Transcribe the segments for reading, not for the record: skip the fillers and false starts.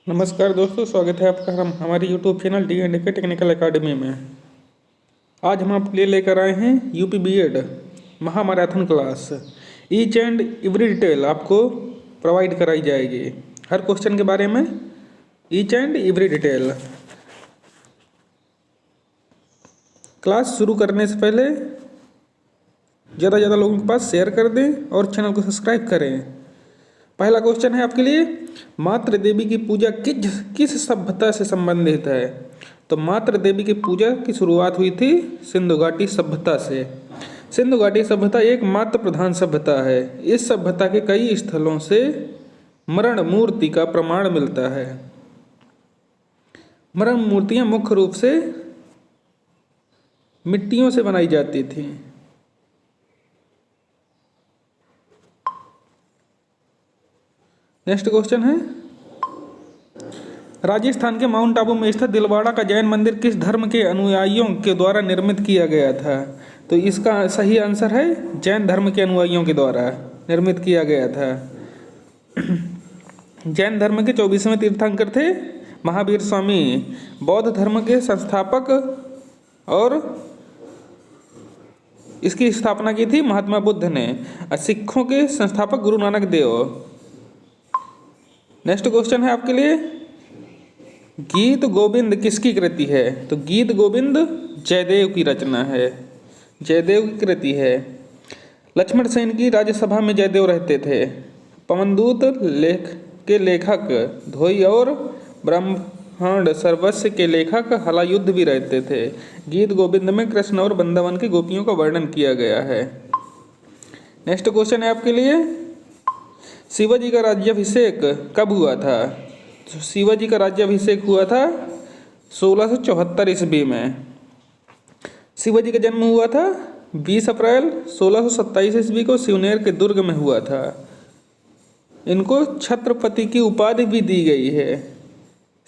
नमस्कार दोस्तों, स्वागत है आपका हमारी YouTube channel D&K technical academy में। आज हम आपके लिए लेकर आए हैं यूपी बीएड महामैराथन class. Each and every detail आपको प्रोवाइड कराई जाएगी, हर क्वेश्चन के बारे में each and every detail. Class शुरू करने से पहले ज़्यादा ज़्यादा लोगों के पास शेयर कर दें और चैनल को सब्सक्राइब करें। पहला क्वेश्चन है आपके लिए, मातृ देवी की पूजा किस सभ्यता से संबंधित है? तो मातृ देवी की पूजा की शुरुआत हुई थी सिंधु घाटी सभ्यता से। सिंधु घाटी सभ्यता एक मातृ प्रधान सभ्यता है। इस सभ्यता के कई स्थलों से मरण मूर्ति का प्रमाण मिलता है। मरण मूर्तियां मुख्य रूप से मिट्टियों से बनाई जाती थी। नेक्स्ट क्वेश्चन है, राजस्थान के माउंट आबू में स्थित दिलवाड़ा का जैन मंदिर किस धर्म के अनुयायियों के द्वारा निर्मित किया गया था? तो इसका सही आंसर है जैन धर्म के अनुयायियों के द्वारा निर्मित किया गया था। जैन धर्म के 24वें तीर्थंकर थे महावीर स्वामी। बौद्ध धर्म के संस्थापक और इसकी स्थापना की थी महात्मा बुद्ध ने। सिखों के संस्थापक गुरु नानक देव। नेक्स्ट क्वेश्चन है आपके लिए, गीत गोविंद किसकी कृति है? तो गीत गोविंद जयदेव की रचना है, जयदेव की कृति है। लक्ष्मण सेन की राज्यसभा में जयदेव रहते थे। पवनदूत के लेखक धोई और ब्रह्मांड सर्वस्व के लेखक हलायुद्ध भी रहते थे। गीत गोविंद में कृष्ण और वृंदावन की गोपियों का वर्णन किया गया है। नेक्स्ट क्वेश्चन है आपके लिए, शिवाजी का राज्याभिषेक कब हुआ था? तो शिवाजी का राज्याभिषेक हुआ था 1674 ईस्वी में। शिवाजी का जन्म हुआ था 20 अप्रैल 1627 ईस्वी को शिवनेर के दुर्ग में हुआ था। इनको छत्रपति की उपाधि भी दी गई है।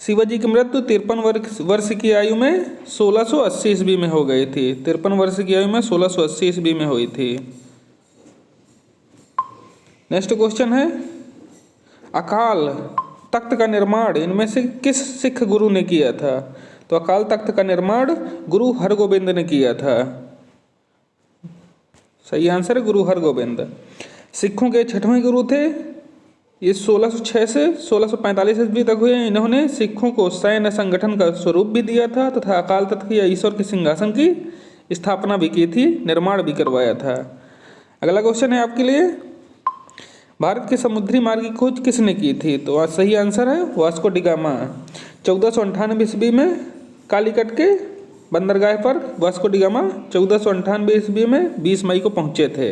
शिवाजी की मृत्यु 53 वर्ष की आयु में 1680 ईस्वी में हो गई थी। 53 वर्ष की आयु में 1680 ईस्वी में हुई थी। नेक्स्ट क्वेश्चन है, अकाल तख्त का निर्माण इनमें से किस सिख गुरु ने किया था? तो अकाल तख्त का निर्माण गुरु हरगोबिंद ने किया था। सही आंसर है गुरु हरगोबिंद। सिखों के 6वें गुरु थे। ये 1606 से 1645 ईस्वी तक हुए। इन्होंने सिखों को सैन्य संगठन का स्वरूप भी दिया था तथा अकाल तख्त या ईश्वर के सिंहासन की स्थापना भी की थी, निर्माण भी करवाया था। अगला क्वेश्चन है आपके लिए, भारत के समुद्री मार्ग की खोज किसने की थी? तो सही आंसर है वास्को डी गामा। 1498 ईस्वी में कालीकट के बंदरगाह पर वास्को डी गामा 1498 ईस्वी में 20 मई को पहुंचे थे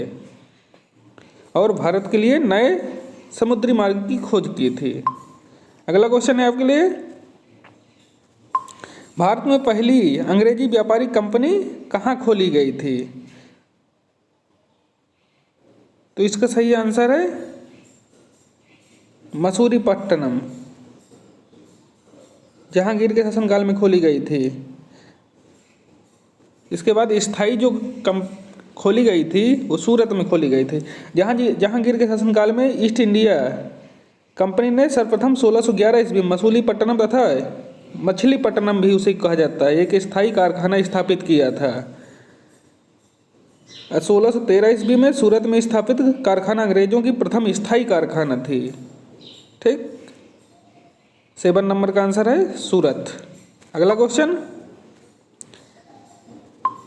और भारत के लिए नए समुद्री मार्ग की खोज की थी। अगला क्वेश्चन है आपके लिए, भारत में पहली अंग्रेजी व्यापारिक कंपनी कहाँ खोली गई थी? तो इसका सही आंसर है मसूरीपट्टनम, जहांगीर के शासनकाल में खोली गई थी। इसके बाद स्थायी जो खोली गई थी वो सूरत में खोली गई थी। जहांगीर के शासनकाल में ईस्ट इंडिया कंपनी ने सर्वप्रथम 1611 ईस्वी मसूलीपट्टनम तथा मछलीपट्टनम भी उसे कहा जाता है, एक स्थायी कारखाना स्थापित किया था। 1613 ईस्वी में सूरत में स्थापित कारखाना अंग्रेजों की प्रथम स्थायी कारखाना थी। ठीक, 7 नंबर का आंसर है सूरत। अगला क्वेश्चन,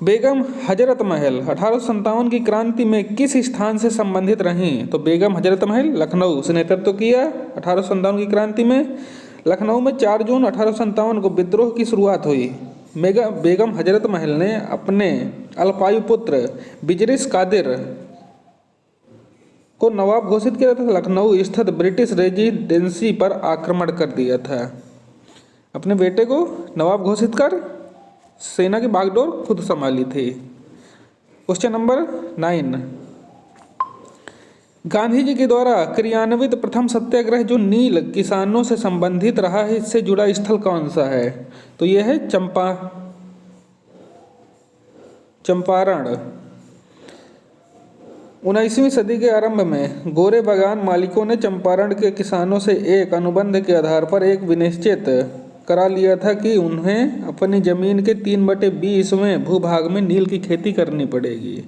बेगम हजरत महल 1857 की क्रांति में किस स्थान से संबंधित रहीं? तो बेगम हजरत महल लखनऊ से नेतृत्व किया 1857 की क्रांति में। लखनऊ में 4 जून 1857 को विद्रोह की शुरुआत हुई। बेगम हजरत महल ने अपने अल्पायु पुत्र बिजरिश कादिर को नवाब घोषित किया था। लखनऊ स्थित ब्रिटिश रेजिडेंसी पर आक्रमण कर दिया था। अपने बेटे को नवाब घोषित कर सेना की बागडोर खुद संभाली थी। क्वेश्चन नंबर 9, गांधी जी के द्वारा क्रियान्वित प्रथम सत्याग्रह जो नील किसानों से संबंधित रहा है, इससे जुड़ा स्थल कौन सा है? तो यह है चंपारण। 19वीं सदी के आरंभ में गोरे बागान मालिकों ने चंपारण के किसानों से एक अनुबंध के आधार पर एक विनिश्चित करा लिया था कि उन्हें अपनी जमीन के 3/20वें भूभाग में नील की खेती करनी पड़ेगी,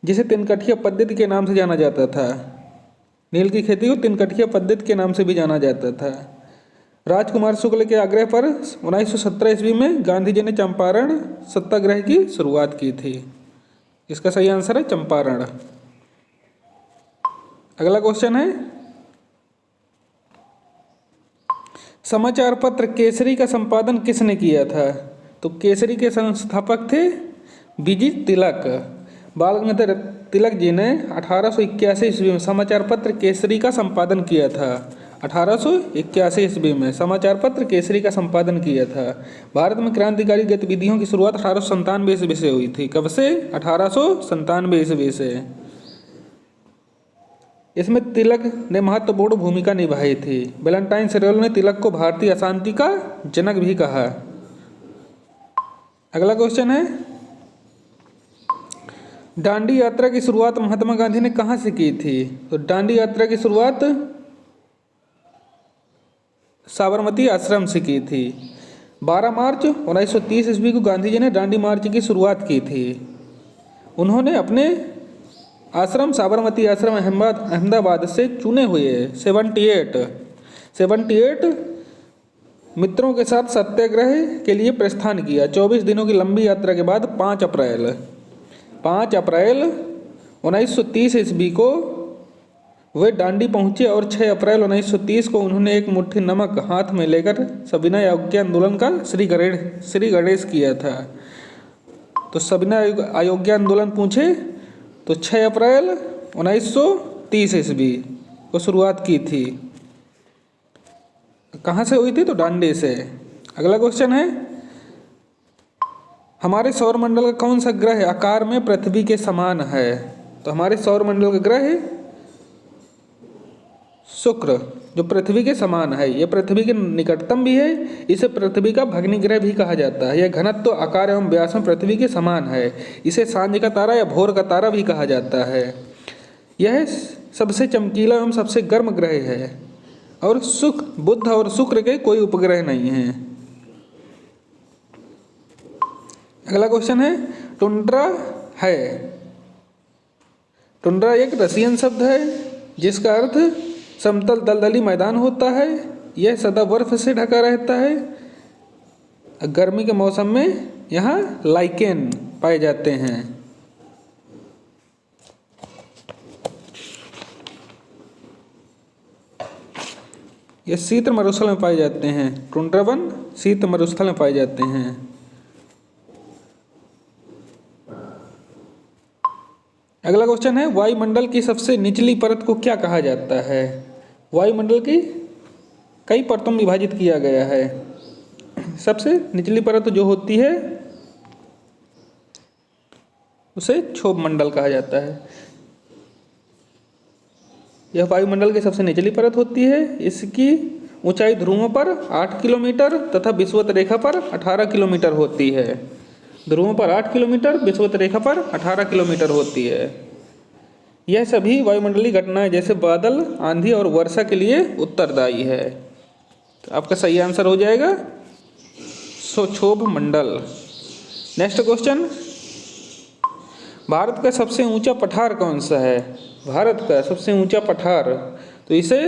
जिसे तिनकठिया पद्धति के नाम से जाना जाता था। नील की खेती को तिनकठिया पद्धति के नाम से भी जाना जाता था। राजकुमार शुक्ल के आग्रह पर 1917 ईस्वी में गांधी जी ने चंपारण सत्याग्रह की शुरुआत की थी। इसका सही आंसर है चंपारण। अगला क्वेश्चन है, समाचार पत्र केसरी का संपादन किसने किया था? तो केसरी के संस्थापक थे बीजी तिलक। बाल गंगाधर तिलक जी ने 1881 ईस्वी में समाचार पत्र केसरी का संपादन किया था। 1881 ईस्वी में समाचार पत्र केसरी का संपादन किया था। भारत में क्रांतिकारी गतिविधियों की शुरुआत 1897 ईस्वी से हुई थी। कब से? 1897 ईस्वी से। इसमें तिलक ने महत्वपूर्ण भूमिका निभाई थी। वैलेंटाइन सेरेल ने तिलक को भारतीय अशांति का जनक भी कहा। अगला क्वेश्चन है, दांडी यात्रा की शुरुआत महात्मा गांधी ने कहां से की थी? तो दांडी यात्रा की शुरुआत साबरमती आश्रम से की थी। 12 मार्च 1930 ईस्वी को गांधी जी ने दांडी मार्च की शुरुआत की थी। उन्होंने अपने आश्रम साबरमती आश्रम अहमदाबाद से चुने हुए 78 मित्रों के साथ सत्याग्रह के लिए प्रस्थान किया। 24 दिनों की लंबी यात्रा के बाद 5 अप्रैल 1930 ईस्वी को वे दांडी पहुंचे और 6 अप्रैल 1930 को उन्होंने एक मुट्ठी नमक हाथ में लेकर सविनय अवज्ञा आंदोलन का श्री गणेश किया था। तो सविनय अवज्ञा आंदोलन पूछे तो 6 अप्रैल 1930 ईस्वी को शुरुआत की थी। कहाँ से हुई थी? तो दांडी से। अगला क्वेश्चन है, हमारे सौरमंडल का कौन सा ग्रह आकार में पृथ्वी के समान है? तो हमारे सौरमंडल का ग्रह शुक्र, जो पृथ्वी के समान है। यह पृथ्वी के निकटतम भी है। इसे पृथ्वी का भग्नी ग्रह भी कहा जाता है। यह घनत्व, आकार एवं व्यास में पृथ्वी के समान है। इसे सांझ का तारा या भोर का तारा भी कहा जाता है। यह सबसे चमकीला एवं सबसे गर्म ग्रह है और बुध और शुक्र के कोई उपग्रह नहीं है। अगला क्वेश्चन है, टुंड्रा है। टुंड्रा एक रसियन शब्द है जिसका अर्थ समतल दलदली मैदान होता है। यह सदा बर्फ से ढका रहता है। गर्मी के मौसम में यहाँ लाइकेन पाए जाते हैं। यह शीत मरुस्थल में पाए जाते हैं। टुंड्रा वन शीत मरुस्थल में पाए जाते हैं। अगला क्वेश्चन है, वायुमंडल की सबसे निचली परत को क्या कहा जाता है? वायुमंडल की कई परतों में विभाजित किया गया है। सबसे निचली परत जो होती है उसे क्षोभ मंडल कहा जाता है। यह वायुमंडल की सबसे निचली परत होती है। इसकी ऊंचाई ध्रुवों पर 8 किलोमीटर तथा विषुवत रेखा पर 18 किलोमीटर होती है। ध्रुवों पर 8 किलोमीटर, विषुवत रेखा पर 18 किलोमीटर होती है। यह सभी वायुमंडलीय घटनाएं जैसे बादल, आंधी और वर्षा के लिए उत्तरदायी है। तो आपका सही आंसर हो जाएगा क्षोभ मंडल। नेक्स्ट क्वेश्चन, भारत का सबसे ऊंचा पठार कौन सा है? भारत का सबसे ऊंचा पठार, तो इसे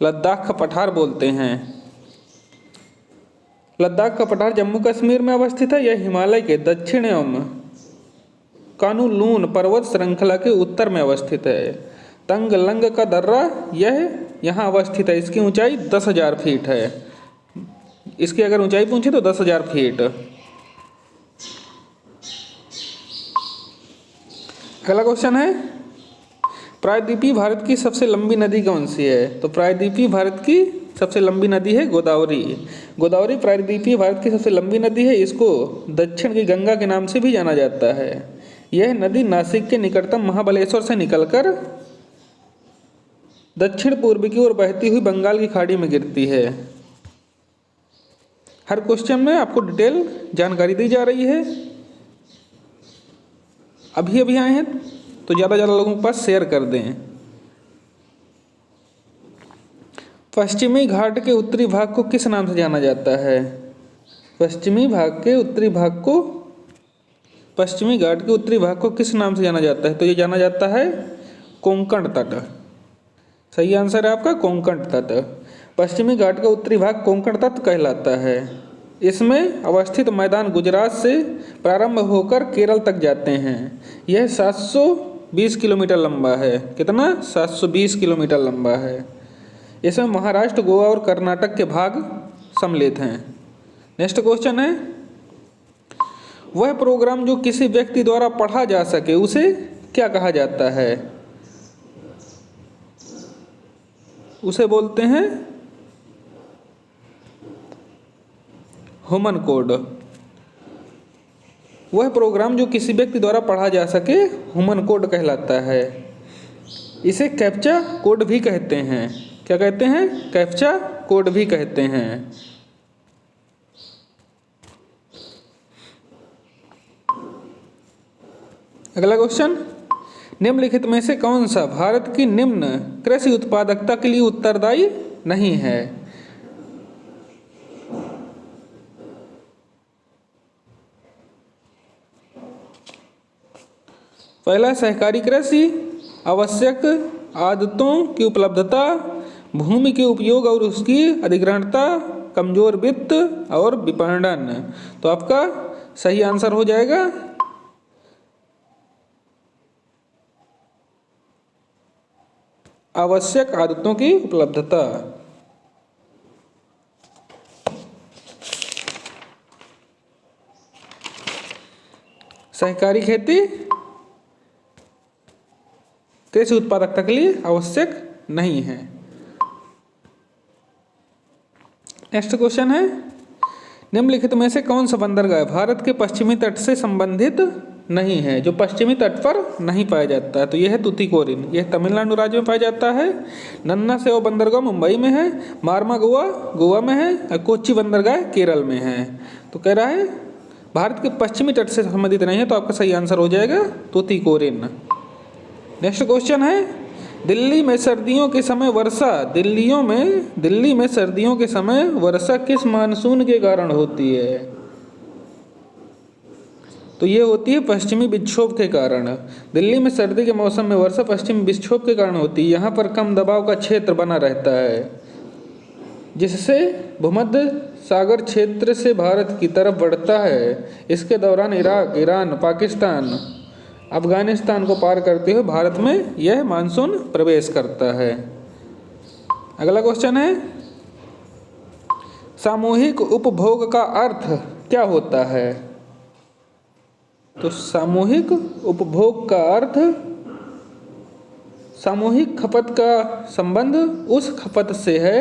लद्दाख का पठार बोलते हैं। लद्दाख का पठार जम्मू कश्मीर में अवस्थित है। यह हिमालय के दक्षिण एवं कानुलून पर्वत श्रृंखला के उत्तर में अवस्थित है। तंगलंग का दर्रा यह यहाँ अवस्थित है। इसकी ऊंचाई 10,000 फीट है। इसकी अगर ऊंचाई पूछे तो 10,000 फीट। अगला क्वेश्चन है, प्रायद्वीपीय भारत की सबसे लंबी नदी कौन सी है? तो प्रायद्वीपीय भारत की सबसे लंबी नदी है गोदावरी। गोदावरी प्रायद्वीपीय भारत की सबसे लंबी नदी है। इसको दक्षिण की गंगा के नाम से भी जाना जाता है। यह नदी नासिक के निकटतम महाबलेश्वर से निकलकर दक्षिण पूर्व की ओर बहती हुई बंगाल की खाड़ी में गिरती है। हर क्वेश्चन में आपको डिटेल जानकारी दी जा रही है। अभी अभी आए हैं तो ज़्यादा ज़्यादा लोगों के पास शेयर कर दें। पश्चिमी घाट के उत्तरी भाग को किस नाम से जाना जाता है? पश्चिमी घाट के उत्तरी भाग को किस नाम से जाना जाता है? तो ये जाना जाता है कोंकण तट। सही आंसर है आपका कोंकण तट। पश्चिमी घाट का उत्तरी भाग कोंकण तट कहलाता है। इसमें अवस्थित मैदान गुजरात से प्रारंभ होकर केरल तक जाते हैं। यह 720 किलोमीटर लंबा है। कितना? 720 किलोमीटर लंबा है। इसमें महाराष्ट्र, गोवा और कर्नाटक के भाग सम्मिलित हैं। नेक्स्ट क्वेश्चन है, वह प्रोग्राम जो किसी व्यक्ति द्वारा पढ़ा जा सके उसे क्या कहा जाता है? उसे बोलते हैं ह्यूमन कोड। वह प्रोग्राम जो किसी व्यक्ति द्वारा पढ़ा जा सके ह्यूमन कोड कहलाता है। इसे कैप्चा कोड भी कहते हैं। क्या कहते हैं? कैप्चा कोड भी कहते हैं। अगला क्वेश्चन, निम्नलिखित में से कौन सा भारत की निम्न कृषि उत्पादकता के लिए उत्तरदायी नहीं है? पहला, सहकारी कृषि, आवश्यक आदतों की उपलब्धता, भूमि के उपयोग और उसकी अधिग्रहणता, कमजोर वित्त और विपणन। तो आपका सही आंसर हो जाएगा आवश्यक आदतों की उपलब्धता। सहकारी खेती कृषि उत्पादकता के लिए आवश्यक नहीं है। नेक्स्ट क्वेश्चन है, निम्नलिखित में से कौन सा बंदरगाह भारत के पश्चिमी तट से संबंधित नहीं है? जो पश्चिमी तट पर नहीं पाया जाता है। तो यह है तुतीकोरिन। यह तमिलनाडु राज्य में पाया जाता है। नन्ना सेवा बंदरगाह मुंबई में है। मार्मा गोवा में है। और कोच्चि बंदरगाह केरल में है। तो कह रहा है भारत के पश्चिमी तट से संबंधित नहीं है। तो आपका सही आंसर हो जाएगा तुतीकोरिन। नेक्स्ट क्वेश्चन है, दिल्ली में सर्दियों के समय वर्षा किस मानसून के कारण होती है? तो ये होती है पश्चिमी विक्षोभ के कारण। दिल्ली में सर्दी के मौसम में वर्षा पश्चिमी विक्षोभ के कारण होती है। यहाँ पर कम दबाव का क्षेत्र बना रहता है जिससे भूमध्य सागर क्षेत्र से भारत की तरफ बढ़ता है। इसके दौरान इराक, ईरान, पाकिस्तान, अफगानिस्तान को पार करते हुए भारत में यह मानसून प्रवेश करता है। अगला क्वेश्चन है, सामूहिक उपभोग का अर्थ क्या होता है? तो सामूहिक उपभोग का अर्थ सामूहिक खपत का संबंध उस खपत से है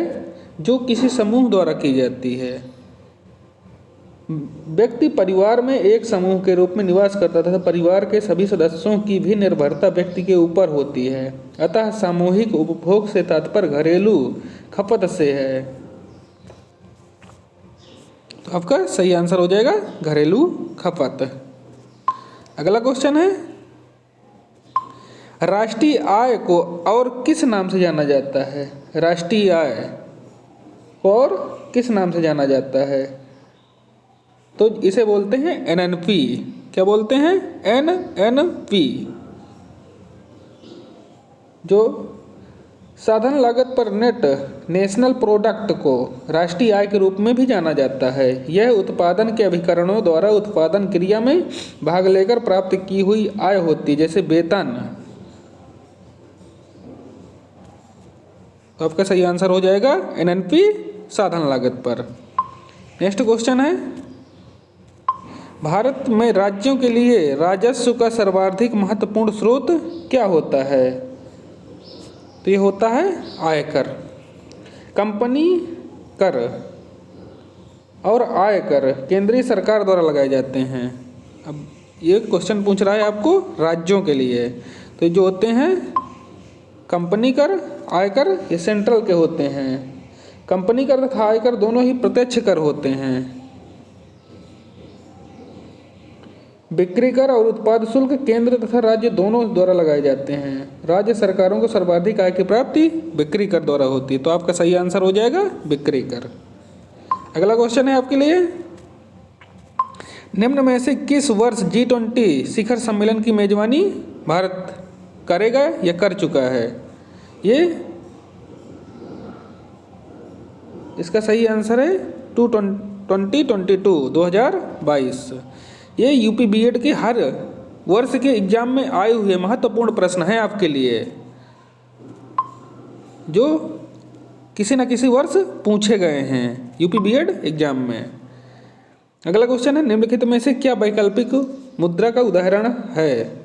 जो किसी समूह द्वारा की जाती है। व्यक्ति परिवार में एक समूह के रूप में निवास करता था। परिवार के सभी सदस्यों की भी निर्भरता व्यक्ति के ऊपर होती है। अतः सामूहिक उपभोग से तात्पर्य घरेलू खपत से है। तो आपका सही आंसर हो जाएगा घरेलू खपत। अगला क्वेश्चन है, राष्ट्रीय आय को और किस नाम से जाना जाता है? राष्ट्रीय आय को और किस नाम से जाना जाता है? तो इसे बोलते हैं एनएनपी। क्या बोलते हैं? एनएनपी। जो साधन लागत पर नेट नेशनल प्रोडक्ट को राष्ट्रीय आय के रूप में भी जाना जाता है। यह उत्पादन के अभिकरणों द्वारा उत्पादन क्रिया में भाग लेकर प्राप्त की हुई आय होती है, जैसे वेतन। तो आपका सही आंसर हो जाएगा एनएनपी, साधन लागत पर। नेक्स्ट क्वेश्चन है, भारत में राज्यों के लिए राजस्व का सर्वाधिक महत्वपूर्ण स्रोत क्या होता है? तो ये होता है आयकर। कंपनी कर और आयकर केंद्रीय सरकार द्वारा लगाए जाते हैं। अब ये क्वेश्चन पूछ रहा है आपको राज्यों के लिए। तो जो होते हैं कंपनी कर, आयकर, ये सेंट्रल के होते हैं। कंपनी कर तथा आयकर दोनों ही प्रत्यक्ष कर होते हैं। बिक्री कर और उत्पाद शुल्क केंद्र तथा राज्य दोनों द्वारा लगाए जाते हैं। राज्य सरकारों को सर्वाधिक आय की प्राप्ति बिक्री कर द्वारा होती है। तो आपका सही आंसर हो जाएगा बिक्री कर। अगला क्वेश्चन है आपके लिए, निम्न में से किस वर्ष G20 शिखर सम्मेलन की मेजबानी भारत करेगा या कर चुका है? ये इसका सही आंसर है 2022। ये यूपी बीएड के हर वर्ष के एग्जाम में आए हुए महत्वपूर्ण प्रश्न है आपके लिए, जो किसी न किसी वर्ष पूछे गए हैं यूपी बीएड एग्जाम में। अगला क्वेश्चन है, निम्नलिखित में से क्या वैकल्पिक मुद्रा का उदाहरण है?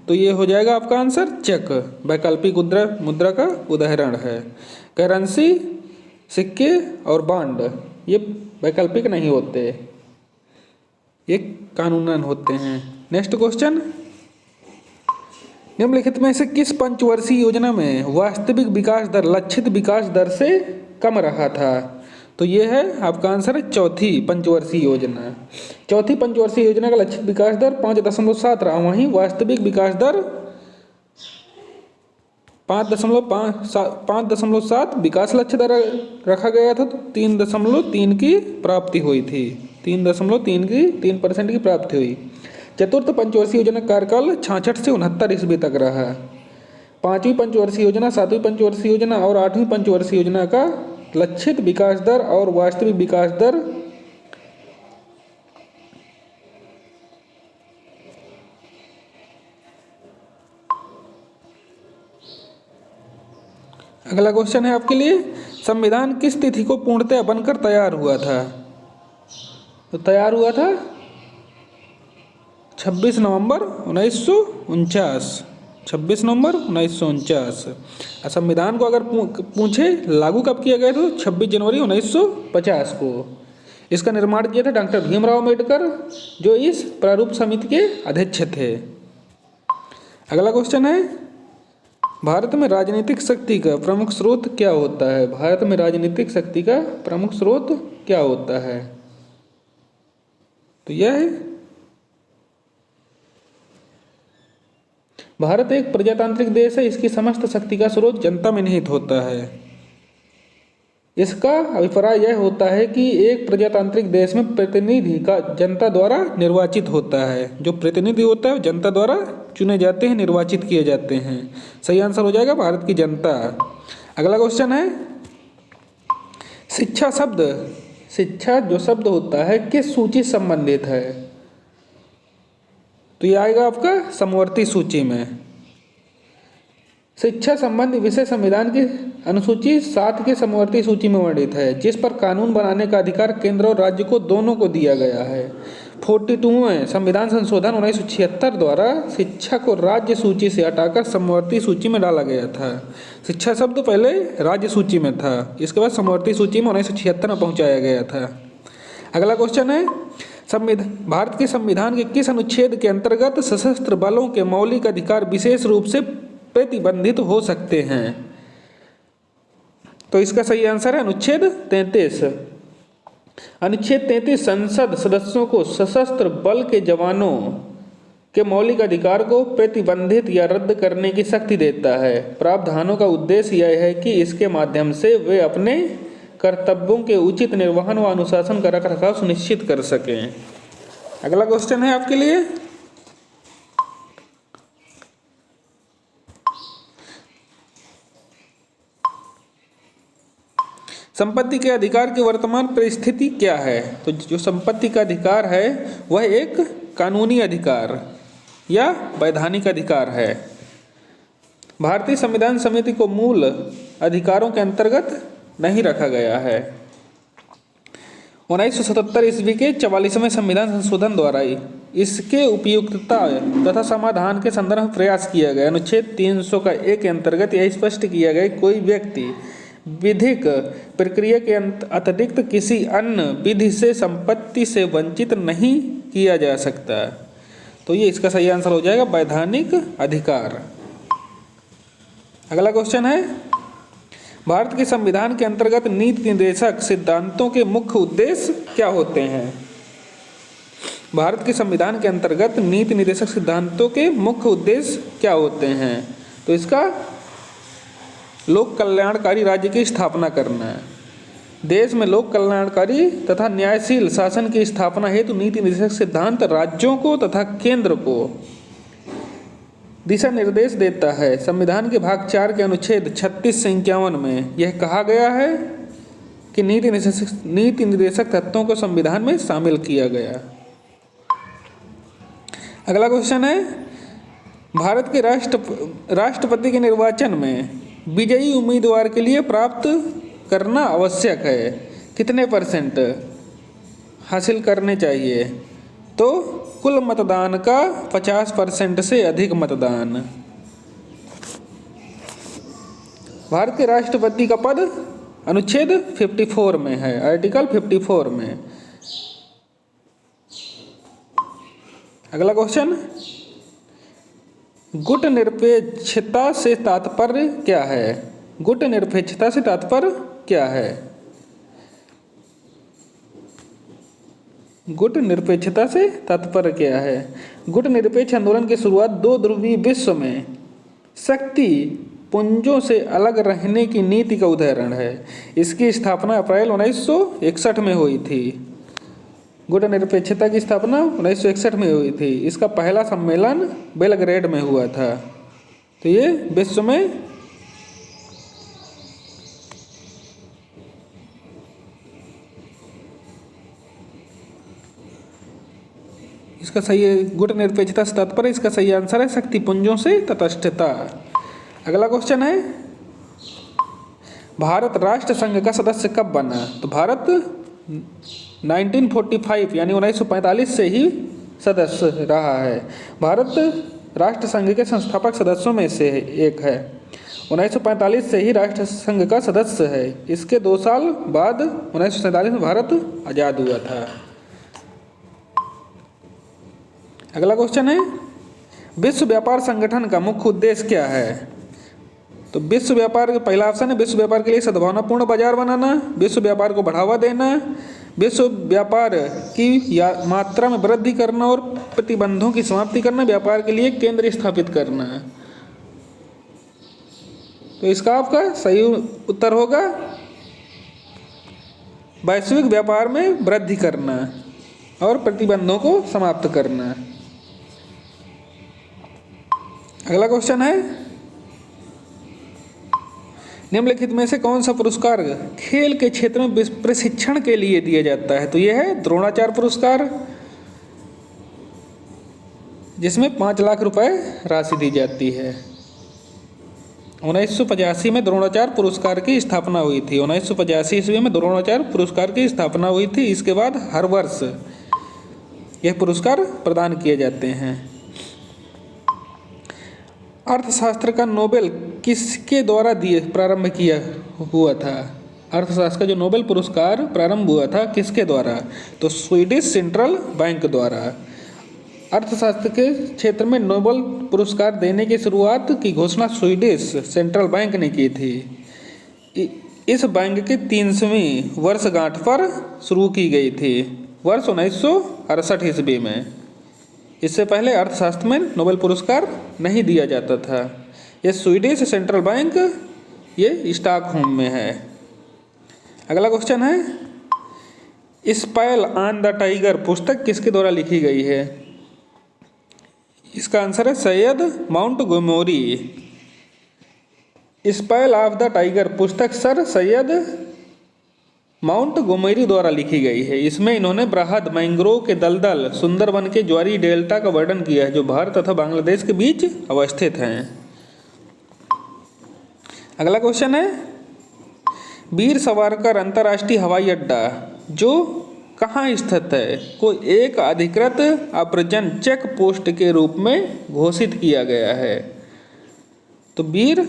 तो ये हो जाएगा आपका आंसर चेक, वैकल्पिक मुद्रा का उदाहरण है। करेंसी, सिक्के और बॉन्ड ये वैकल्पिक नहीं होते, ये कानूनन होते हैं। नेक्स्ट क्वेश्चन, निम्नलिखित में से किस पंचवर्षीय योजना में वास्तविक विकास दर लक्षित विकास दर से कम रहा था? तो ये है आपका आंसर है चौथी पंचवर्षीय योजना। चौथी पंचवर्षीय योजना का लक्षित विकास दर 5.7 रहा, वहीं वास्तविक विकास दर 5.7 विकास लक्ष्य दर रखा गया था। तो 3.3 की प्राप्ति हुई थी, 3% की प्राप्ति हुई। चतुर्थ पंचवर्षीय योजना कार्यकाल 66 से 69 ईस्वी तक रहा। पांचवी पंचवर्षीय योजना, सातवीं पंचवर्षीय योजना और आठवीं पंचवर्षीय योजना का लक्षित विकास दर और वास्तविक विकास दर अगला क्वेश्चन है आपके लिए, संविधान किस तिथि को पूर्णतः बनकर तैयार हुआ था? तो तैयार हुआ था 26 नवंबर 1949। 26 नवंबर 1949। संविधान को अगर पूछे लागू कब किया गया तो 26 जनवरी 1950 को। इसका निर्माण किया था डॉक्टर भीमराव अम्बेडकर, जो इस प्रारूप समिति के अध्यक्ष थे। अगला क्वेश्चन है, भारत में राजनीतिक शक्ति का प्रमुख स्रोत क्या होता है? भारत में राजनीतिक शक्ति का प्रमुख स्रोत क्या होता है? तो यह है, भारत एक प्रजातांत्रिक देश है, इसकी समस्त शक्ति का स्रोत जनता में निहित होता है। इसका अभिप्राय यह होता है कि एक प्रजातांत्रिक देश में प्रतिनिधि का जनता द्वारा निर्वाचित होता है। जो प्रतिनिधि होता है जनता द्वारा चुने जाते हैं, निर्वाचित किए जाते हैं। सही आंसर हो जाएगा भारत की जनता। अगला क्वेश्चन है, शिक्षा शब्द, शिक्षा जो शब्द होता है किस सूची से संबंधित है? तो ये आएगा आपका समवर्ती सूची में। शिक्षा संबंधी विषय संविधान की अनुसूची 7 की समवर्ती सूची में वर्णित है, जिस पर कानून बनाने का अधिकार केंद्र और राज्य को दोनों को दिया गया है। 42वें संविधान संशोधन 1976 द्वारा शिक्षा को राज्य सूची से हटाकर समवर्ती सूची में डाला गया था। शिक्षा शब्द पहले राज्य सूची में था, इसके बाद समवर्ती सूची में 1976 में पहुंचाया गया था। अगला क्वेश्चन है, भारत के संविधान के किस अनुच्छेद के अंतर्गत सशस्त्र बलों के मौलिक अधिकार विशेष रूप से प्रतिबंधित हो सकते हैं? तो इसका सही आंसर है अनुच्छेद 33। अनुच्छेद 33 संसद सदस्यों को सशस्त्र बल के जवानों के मौलिक अधिकार को प्रतिबंधित या रद्द करने की शक्ति देता है। प्रावधानों का उद्देश्य यह है कि इसके माध्यम से वे अपने कर्तव्यों के उचित निर्वहन व अनुशासन का रखरखाव सुनिश्चित कर सकें। अगला क्वेश्चन है आपके लिए, संपत्ति के अधिकार की वर्तमान परिस्थिति क्या है? तो जो संपत्ति का अधिकार है वह एक कानूनी अधिकार या वैधानिक अधिकार है। भारतीय संविधान समिति को मूल अधिकारों के अंतर्गत नहीं रखा गया है। 1977 ईस्वी के 44वें संविधान संशोधन द्वारा इसके उपयुक्तता तथा समाधान के संदर्भ में प्रयास किया गया। अनुच्छेद 300 का 1 के अंतर्गत यह स्पष्ट किया गया, कोई व्यक्ति विधिक प्रक्रिया के अतिरिक्त किसी अन्य विधि से संपत्ति से वंचित नहीं किया जा सकता। तो ये इसका सही आंसर हो जाएगा वैधानिक अधिकार। अगला क्वेश्चन है, भारत के संविधान के अंतर्गत नीति निर्देशक सिद्धांतों के मुख्य उद्देश्य क्या होते हैं? भारत के संविधान के अंतर्गत नीति निर्देशक सिद्धांतों के मुख्य उद्देश्य क्या होते हैं? तो इसका लोक कल्याणकारी राज्य की स्थापना करना है। देश में लोक कल्याणकारी तथा न्यायशील शासन की स्थापना हेतु नीति निर्देशक सिद्धांत राज्यों को तथा केंद्र को दिशा निर्देश देता है। संविधान के भाग 4 के अनुच्छेद 36 से 51 में यह कहा गया है कि नीति निर्देशक तत्वों को संविधान में शामिल किया गया। अगला क्वेश्चन है, भारत के राष्ट्रपति के निर्वाचन में विजयी उम्मीदवार के लिए प्राप्त करना आवश्यक है कितने % हासिल करने चाहिए? तो कुल मतदान का 50% से अधिक मतदान। भारत के राष्ट्रपति का पद अनुच्छेद 54 में है, आर्टिकल 54 में। अगला क्वेश्चन, गुट निरपेक्षता से तात्पर्य क्या है? गुट निरपेक्षता से तात्पर्य क्या है? गुट निरपेक्षता से तात्पर्य क्या है? गुट निरपेक्ष आंदोलन की शुरुआत 2 ध्रुवीय विश्व में शक्ति पुंजों से अलग रहने की नीति का उदाहरण है। इसकी स्थापना अप्रैल 1961 में हुई थी। गुट निरपेक्षता की स्थापना 1961 में हुई थी। इसका पहला सम्मेलन बेलग्रेड में हुआ था। तो ये विश्व में इसका सही गुट निरपेक्षता से तात्पर्य, इसका सही आंसर है शक्तिपुंजों से तटस्थता। अगला क्वेश्चन है, भारत राष्ट्र संघ का सदस्य कब बना? तो भारत 1945 यानी 1945 से ही सदस्य रहा है। भारत राष्ट्र संघ के संस्थापक सदस्यों में से एक है। 1945 से ही राष्ट्र संघ का सदस्य है। इसके 2 साल बाद 1947 में भारत आज़ाद हुआ था। अगला क्वेश्चन है, विश्व व्यापार संगठन का मुख्य उद्देश्य क्या है? तो विश्व व्यापार का पहला ऑप्शन है विश्व व्यापार के लिए सद्भावनापूर्ण बाजार बनाना, विश्व व्यापार को बढ़ावा देना, विश्व व्यापार की मात्रा में वृद्धि करना और प्रतिबंधों की समाप्ति करना, व्यापार के लिए केंद्र स्थापित करना। तो इसका आपका सही उत्तर होगा वैश्विक व्यापार में वृद्धि करना और प्रतिबंधों को समाप्त करना। अगला क्वेश्चन है, निम्नलिखित में से कौन सा पुरस्कार खेल के क्षेत्र में प्रशिक्षण के लिए दिया जाता है? तो यह है द्रोणाचार्य पुरस्कार, जिसमें 5 लाख रुपए राशि दी जाती है। 1985 में द्रोणाचार्य पुरस्कार की स्थापना हुई थी। 1985 ईस्वी में द्रोणाचार्य पुरस्कार की स्थापना हुई थी। इसके बाद हर वर्ष यह पुरस्कार प्रदान किए जाते हैं। अर्थशास्त्र का नोबेल किसके द्वारा प्रारंभ किया हुआ था? अर्थशास्त्र का जो नोबेल पुरस्कार प्रारंभ हुआ था किसके द्वारा? तो स्वीडिश सेंट्रल बैंक द्वारा। अर्थशास्त्र के क्षेत्र में नोबेल पुरस्कार देने की शुरुआत की घोषणा स्वीडिश सेंट्रल बैंक ने की थी। इस बैंक की 300वीं वर्षगांठ पर शुरू की गई थी, वर्ष 1968 ईस्वी में। इससे पहले अर्थशास्त्र में नोबेल पुरस्कार नहीं दिया जाता था। यह स्वीडिश सेंट्रल बैंक ये स्टॉकहोम में है। अगला क्वेश्चन है, स्पेल ऑन द टाइगर पुस्तक किसके द्वारा लिखी गई है? इसका आंसर है Syed Montgomery. Spell of the tiger पुस्तक सर सैयद माउंटगोमरी द्वारा लिखी गई है। इसमें इन्होंने बृहद मैंग्रोव के दलदल सुंदरबन के ज्वारी डेल्टा का वर्णन किया है, जो भारत तथा बांग्लादेश के बीच अवस्थित हैं। अगला क्वेश्चन है, वीर सावरकर अंतर्राष्ट्रीय हवाई अड्डा जो कहाँ स्थित है को एक अधिकृत अप्रजन चेक पोस्ट के रूप में घोषित किया गया है? तो वीर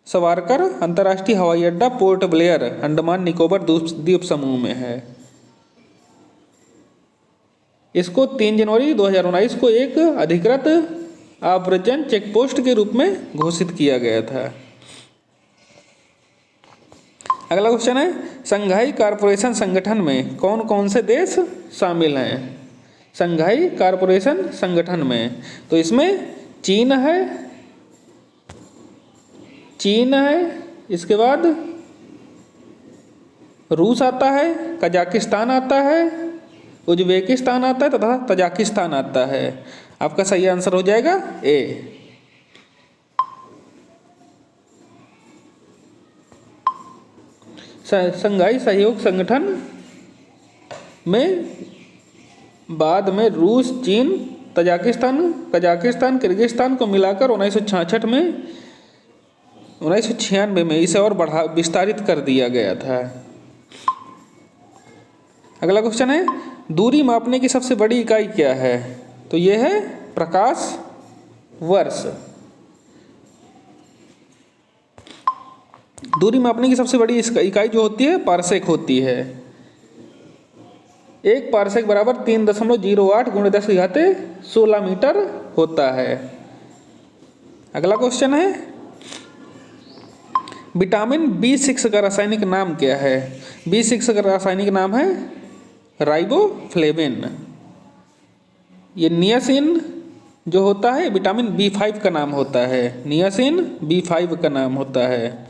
सावरकर अंतर्राष्ट्रीय हवाई अड्डा पोर्ट ब्लेयर, अंडमान निकोबार द्वीप समूह में है। इसको 3 जनवरी 2019 को एक अधिकृत आव्रजन चेक पोस्ट के रूप में घोषित किया गया था। अगला क्वेश्चन है, शंघाई कॉरपोरेशन संगठन में कौन कौन से देश शामिल हैं? शंघाई कॉरपोरेशन संगठन में, तो इसमें चीन है, इसके बाद रूस आता है, कजाकिस्तान आता है, उज्बेकिस्तान आता है तथा तजाकिस्तान आता है। आपका सही आंसर हो जाएगा ए। शंघाई सहयोग संगठन में बाद में रूस, चीन, तजाकिस्तान, कजाकिस्तान, किर्गिस्तान को मिलाकर 1996 में इसे और विस्तारित कर दिया गया था। अगला क्वेश्चन है, दूरी मापने की सबसे बड़ी इकाई क्या है? तो यह है प्रकाश वर्ष। दूरी मापने की सबसे बड़ी इकाई जो होती है पारसेक होती है। एक पारसेक बराबर 3.08 × 10⁻16 मीटर होता है। अगला क्वेश्चन है, विटामिन B6 का रासायनिक नाम क्या है? B6 का रासायनिक नाम है राइबोफ्लेविन। ये नियासिन जो होता है विटामिन B5 का नाम होता है, नियासिन B5 का नाम होता है।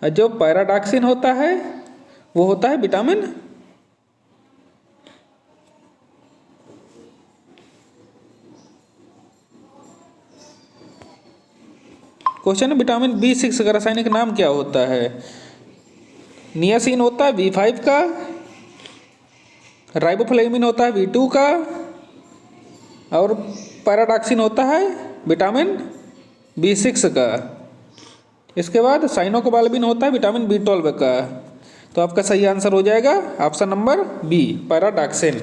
जो पैराडॉक्सिन होता है वो होता है विटामिन क्वेश्चन है, विटामिन B6 का रासायनिक नाम क्या होता है? नियासिन होता है B5 का, राइबोफ्लेविन होता है B2 का और पैराडॉक्सिन होता है विटामिन B6 का। इसके बाद साइनोकोबाल्बिन होता है विटामिन B12 का। तो आपका सही आंसर हो जाएगा ऑप्शन नंबर बी, पैराडॉक्सिन।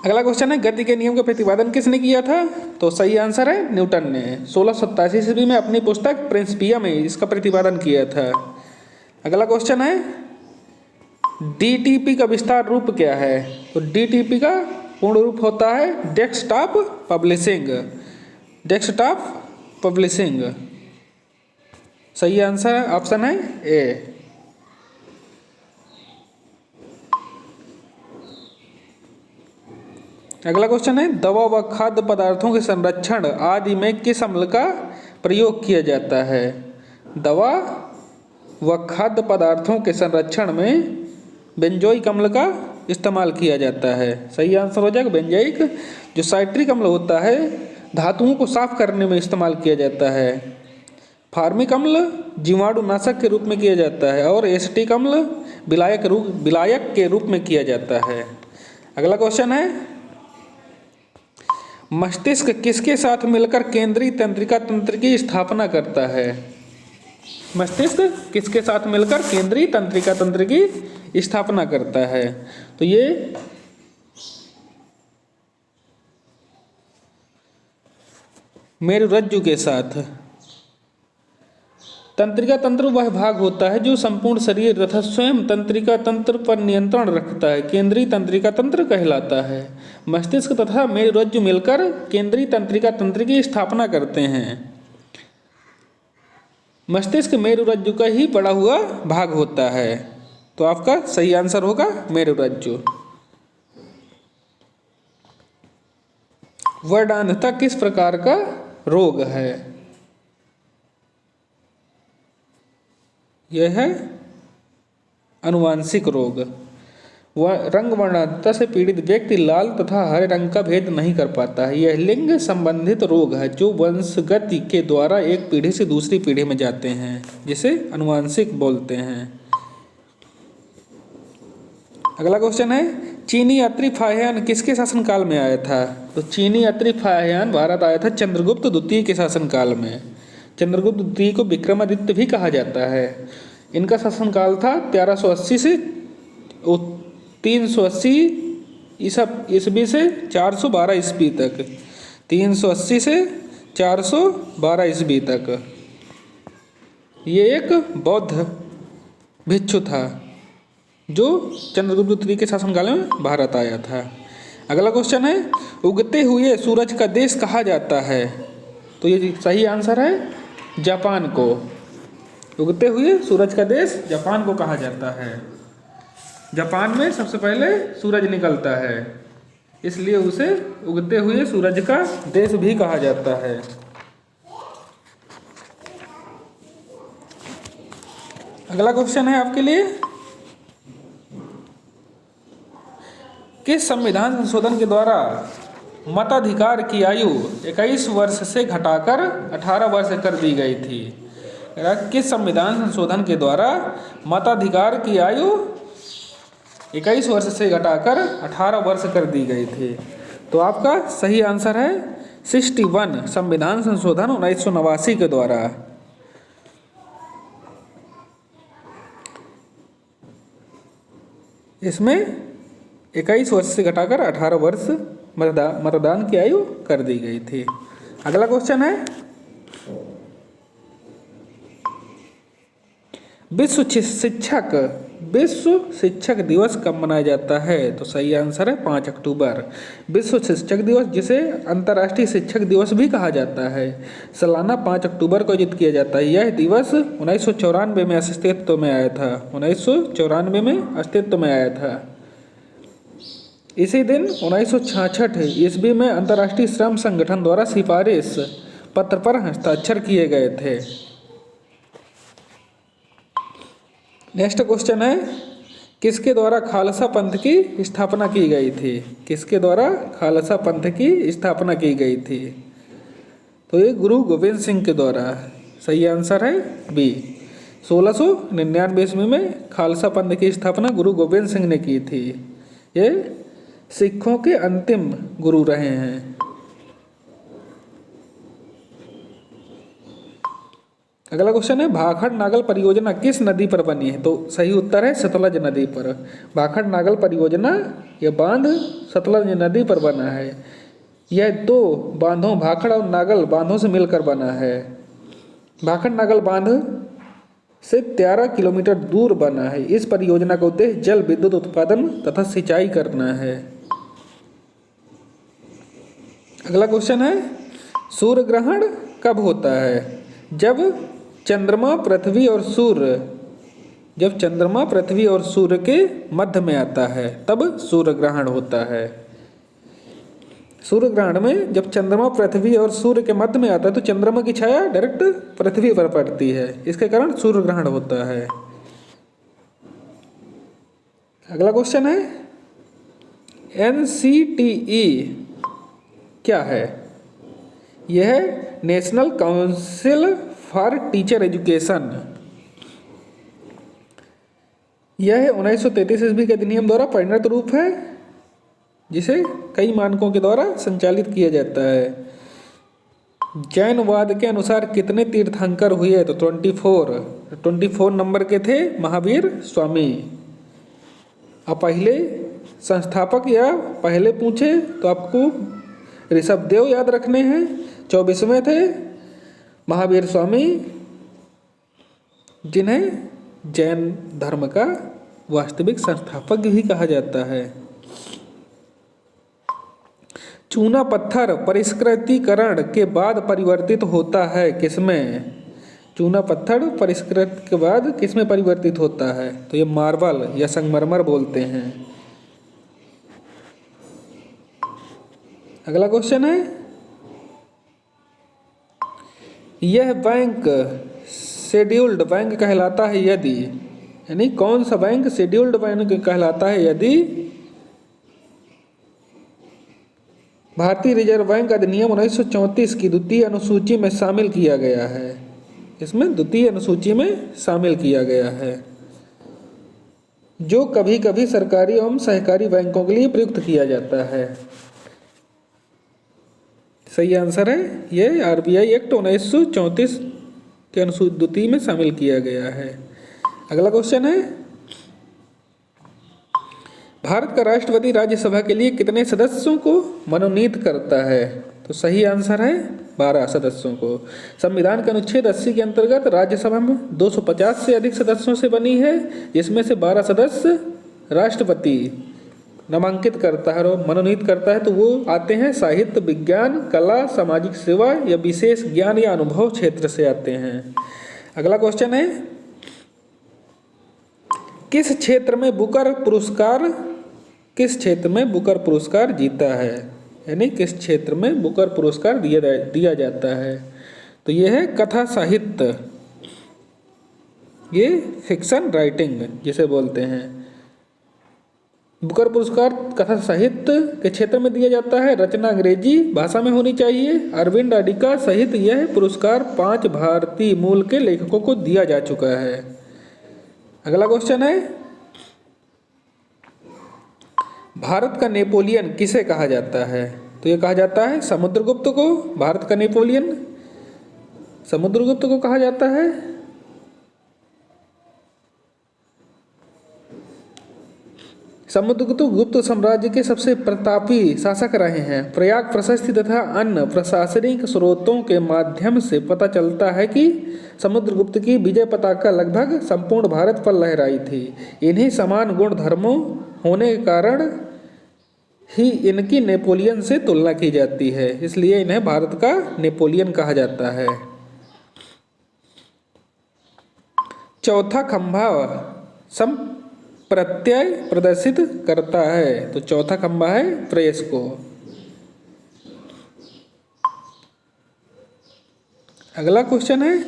अगला क्वेश्चन है, गति के नियम का प्रतिपादन किसने किया था? तो सही आंसर है न्यूटन ने 1687 ईस्वी में अपनी पुस्तक प्रिंसिपिया में इसका प्रतिपादन किया था। अगला क्वेश्चन है, डीटीपी का विस्तार रूप क्या है? तो डीटीपी का पूर्ण रूप होता है डेस्कटॉप पब्लिशिंग। सही आंसर ऑप्शन है ए। अगला क्वेश्चन है, दवा व खाद्य पदार्थों के संरक्षण आदि में किस अम्ल का प्रयोग किया जाता है? दवा व खाद्य पदार्थों के संरक्षण में बेंजोइक अम्ल का इस्तेमाल किया जाता है। सही आंसर हो जाएगा बेंजोइक। जो साइट्रिक अम्ल होता है धातुओं को साफ करने में इस्तेमाल किया जाता है। फार्मिक अम्ल जीवाणुनाशक के रूप में किया जाता है और एसिटिक अम्ल विलायक के रूप में किया जाता है। अगला क्वेश्चन है, मस्तिष्क किसके साथ मिलकर केंद्रीय तंत्रिका तंत्र की स्थापना करता है? मस्तिष्क किसके साथ मिलकर केंद्रीय तंत्रिका तंत्र की स्थापना करता है? तो ये मेरुरज्जु के साथ। तंत्रिका तंत्र वह भाग होता है जो संपूर्ण शरीर तथा स्वयं तंत्रिका तंत्र पर नियंत्रण रखता है, केंद्रीय तंत्रिका तंत्र कहलाता है। मस्तिष्क तथा मेरुरज्जु मिलकर केंद्रीय तंत्रिका तंत्र की स्थापना करते हैं। मस्तिष्क मेरुरज्जु का ही बड़ा हुआ भाग होता है। तो आपका सही आंसर होगा मेरुरज्जु। वर्णांधता किस प्रकार का रोग है? यह है अनुवांशिक रोग। रंग वर्णांधता से पीड़ित व्यक्ति लाल तथा हरे रंग का भेद नहीं कर पाता है। यह लिंग संबंधित रोग है जो वंशगत के द्वारा एक पीढ़ी से दूसरी पीढ़ी में जाते हैं, जिसे अनुवांशिक बोलते हैं। अगला क्वेश्चन है, चीनी यात्री फाहियान किसके शासनकाल में आया था? तो चीनी यात्री फाहियान भारत आया था चंद्रगुप्त द्वितीय के शासनकाल में। चंद्रगुप्त द्वितीय को विक्रमादित्य भी कहा जाता है। इनका शासनकाल था 1380 से 380 ईस्वी से 412 ईस्वी तक। 380 से 412 ईस्वी तक। ये एक बौद्ध भिक्षु था जो चंद्रगुप्त द्वितीय के शासनकाल में भारत आया था। अगला क्वेश्चन है, उगते हुए सूरज का देश कहा जाता है? तो ये सही आंसर है जापान को। उगते हुए सूरज का देश जापान को कहा जाता है। जापान में सबसे पहले सूरज निकलता है, इसलिए उसे उगते हुए सूरज का देश भी कहा जाता है। अगला क्वेश्चन है आपके लिए, किस संविधान संशोधन के द्वारा मताधिकार की आयु 21 वर्ष से घटाकर 18 वर्ष कर दी गई थी? किस संविधान संशोधन के द्वारा मताधिकार की आयु 21 वर्ष से घटाकर 18 वर्ष कर दी गई थी? तो आपका सही आंसर है 61 संविधान संशोधन 1989 के द्वारा। इसमें 21 वर्ष से घटाकर 18 वर्ष मतदान की आयु कर दी गई थी। अगला क्वेश्चन है, विश्व शिक्षक दिवस कब मनाया जाता है? तो सही आंसर है 5 अक्टूबर। विश्व शिक्षक दिवस, जिसे अंतर्राष्ट्रीय शिक्षक दिवस भी कहा जाता है, सालाना 5 अक्टूबर को आयोजित किया जाता है। यह दिवस 1994 में अस्तित्व में आया था। 1994 में अस्तित्व में आया था। इसी दिन 1966 ईस्वी में अंतर्राष्ट्रीय श्रम संगठन द्वारा सिफारिश पत्र पर हस्ताक्षर किए गए थे। नेक्स्ट क्वेश्चन है, किसके द्वारा खालसा पंथ की स्थापना की गई थी? किसके द्वारा खालसा पंथ की स्थापना की गई थी? तो ये गुरु गोविंद सिंह के द्वारा। सही आंसर है बी। 1699 ईस्वी में खालसा पंथ की स्थापना गुरु गोविंद सिंह ने की थी। ये सिखों के अंतिम गुरु रहे हैं। अगला क्वेश्चन है, भाखड़ नागल परियोजना किस नदी पर बनी है? तो सही उत्तर है सतलज नदी पर। भाखड़ नागल परियोजना यह बांध सतलज नदी पर बना है। यह दो बांधों भाखड़ और नागल बांधों से मिलकर बना है। भाखड़ नागल बांध से 13 किलोमीटर दूर बना है। इस परियोजना का उद्देश्य जल विद्युत उत्पादन तथा सिंचाई करना है। अगला क्वेश्चन है, सूर्य ग्रहण कब होता है? जब चंद्रमा पृथ्वी और सूर्य के मध्य में आता है, तब सूर्य ग्रहण होता है। सूर्य ग्रहण में जब चंद्रमा पृथ्वी और सूर्य के मध्य में आता है तो चंद्रमा की छाया डायरेक्ट पृथ्वी पर पड़ती है, इसके कारण सूर्य ग्रहण होता है। अगला क्वेश्चन है, NCTE क्या है? यह national council for teacher education. यह 1933 ईस्वी के अधिनियम द्वारा परिणत रूप है, जिसे कई मानकों के द्वारा संचालित किया जाता है। जैनवाद के अनुसार कितने तीर्थंकर हुए? तो 24 नंबर के थे महावीर स्वामी। अब पहले संस्थापक या पहले पूछे तो आपको ऋषभदेव याद रखने हैं। 24वें थे महावीर स्वामी, जिन्हें जैन धर्म का वास्तविक संस्थापक भी कहा जाता है। चूना पत्थर परिष्कृतीकरण के बाद परिवर्तित होता है किसमें? चूना पत्थर परिष्कृत के बाद किसमें परिवर्तित होता है? तो ये मार्बल या संगमरमर बोलते हैं। अगला क्वेश्चन है, यह बैंक शेड्यूल्ड बैंक कहलाता है यदि, यानी कौन सा बैंक शेड्यूल्ड बैंक कहलाता है यदि भारतीय रिजर्व बैंक अधिनियम 1934 की द्वितीय अनुसूची में शामिल किया गया है। इसमें द्वितीय अनुसूची में शामिल किया गया है, जो कभी कभी सरकारी एवं सहकारी बैंकों के लिए प्रयुक्त किया जाता है। सही आंसर है ये RBI एक्ट 1934 के अनुसूची द्वितीय में शामिल किया गया है। अगला क्वेश्चन है, भारत का राष्ट्रपति राज्यसभा के लिए कितने सदस्यों को मनोनीत करता है? तो सही आंसर है 12 सदस्यों को। संविधान के अनुच्छेद 80 के अंतर्गत राज्यसभा में 250 से अधिक सदस्यों से बनी है, जिसमें से 12 सदस्य राष्ट्रपति नामांकित करता है और मनोनीत करता है। तो वो आते हैं साहित्य, विज्ञान, कला, सामाजिक सेवा या विशेष ज्ञान या अनुभव क्षेत्र से आते हैं। अगला क्वेश्चन है, किस क्षेत्र में बुकर पुरस्कार जीता है, यानी किस क्षेत्र में बुकर पुरस्कार दिया जाता है? तो ये है कथा साहित्य, ये फिक्शन राइटिंग जिसे बोलते हैं। बुकर पुरस्कार कथा साहित्य के क्षेत्र में दिया जाता है। रचना अंग्रेजी भाषा में होनी चाहिए। अरविंद अडिगा सहित यह पुरस्कार 5 भारतीय मूल के लेखकों को दिया जा चुका है। अगला क्वेश्चन है, भारत का नेपोलियन किसे कहा जाता है? तो ये कहा जाता है समुद्रगुप्त को। भारत का नेपोलियन समुद्रगुप्त को कहा जाता है। समुद्रगुप्त गुप्त साम्राज्य के सबसे प्रतापी शासक रहे हैं। प्रयाग प्रशस्ति तथा अन्य प्रशासनिक स्रोतों के माध्यम से पता चलता है कि समुद्रगुप्त की विजय पताका लगभग संपूर्ण भारत पर लहराई थी। इन्हीं समान गुण धर्मों होने के कारण ही इनकी नेपोलियन से तुलना की जाती है, इसलिए इन्हें भारत का नेपोलियन कहा जाता है। चौथा खंभा प्रत्यय प्रदर्शित करता है। तो चौथा खंभा है प्रेस को। अगला क्वेश्चन है,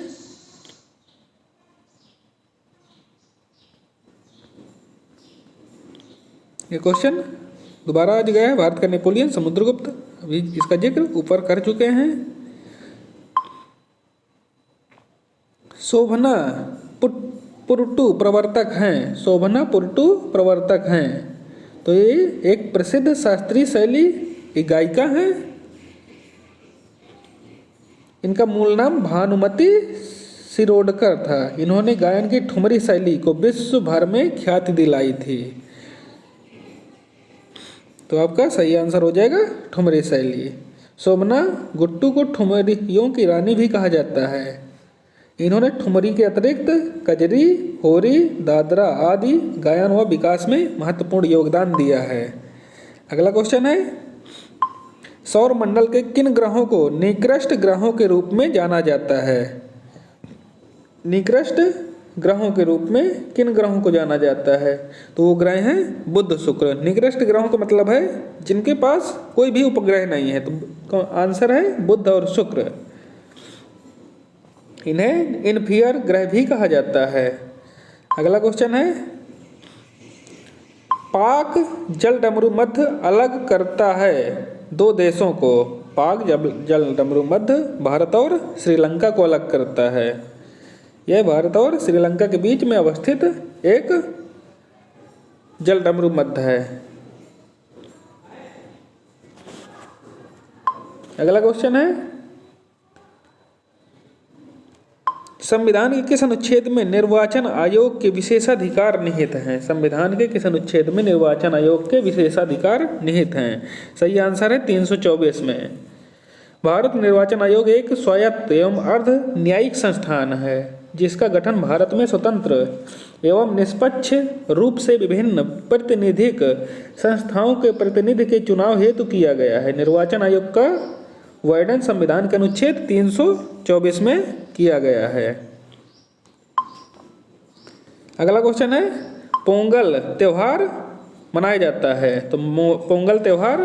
ये क्वेश्चन दोबारा आज गया है। भारत का नेपोलियन समुद्रगुप्त, अभी इसका जिक्र ऊपर कर चुके हैं। शोभना पुरटू प्रवर्तक हैं। शोभना पुरटू प्रवर्तक हैं। तो ये एक प्रसिद्ध शास्त्रीय शैली एक गायिका हैं। इनका मूल नाम भानुमति शिरोडकर था। इन्होंने गायन की ठुमरी शैली को विश्व भर में ख्याति दिलाई थी। तो आपका सही आंसर हो जाएगा ठुमरी शैली। शोभना गुट्टू को ठुमरियों की रानी भी कहा जाता है। इन्होंने ठुमरी के अतिरिक्त कजरी, होरी, दादरा आदि गायन व विकास में महत्वपूर्ण योगदान दिया है। अगला क्वेश्चन है, सौर मंडल के किन ग्रहों को निकृष्ट ग्रहों के रूप में जाना जाता है? निकृष्ट ग्रहों के रूप में किन ग्रहों को जाना जाता है? तो वो ग्रह हैं बुध, शुक्र। निकृष्ट ग्रहों का मतलब है जिनके पास कोई भी उपग्रह नहीं है। तो आंसर है बुध और शुक्र। इन्हें इनफियर ग्रह भी कहा जाता है। अगला क्वेश्चन है, पाक जल डमरू मध्य अलग करता है 2 देशों को। पाक जल डमरू मध्य भारत और श्रीलंका को अलग करता है। यह भारत और श्रीलंका के बीच में अवस्थित एक जल डमरू मध्य है। अगला क्वेश्चन है, संविधान के किस अनुच्छेद में निर्वाचन आयोग के विशेषाधिकार निहित हैं? संविधान के किस अनुच्छेद में निर्वाचन आयोग के विशेषाधिकार निहित हैं? सही आंसर है 324 में। भारत निर्वाचन आयोग एक स्वायत्त एवं अर्ध न्यायिक संस्थान है जिसका गठन भारत में स्वतंत्र एवं निष्पक्ष रूप से विभिन्न प्रतिनिधिक संस्थाओं के प्रतिनिधि के चुनाव हेतु किया गया है। निर्वाचन आयोग का वर्णन संविधान के अनुच्छेद 324 में किया गया है। अगला क्वेश्चन है, पोंगल त्योहार मनाया जाता है। तो पोंगल त्योहार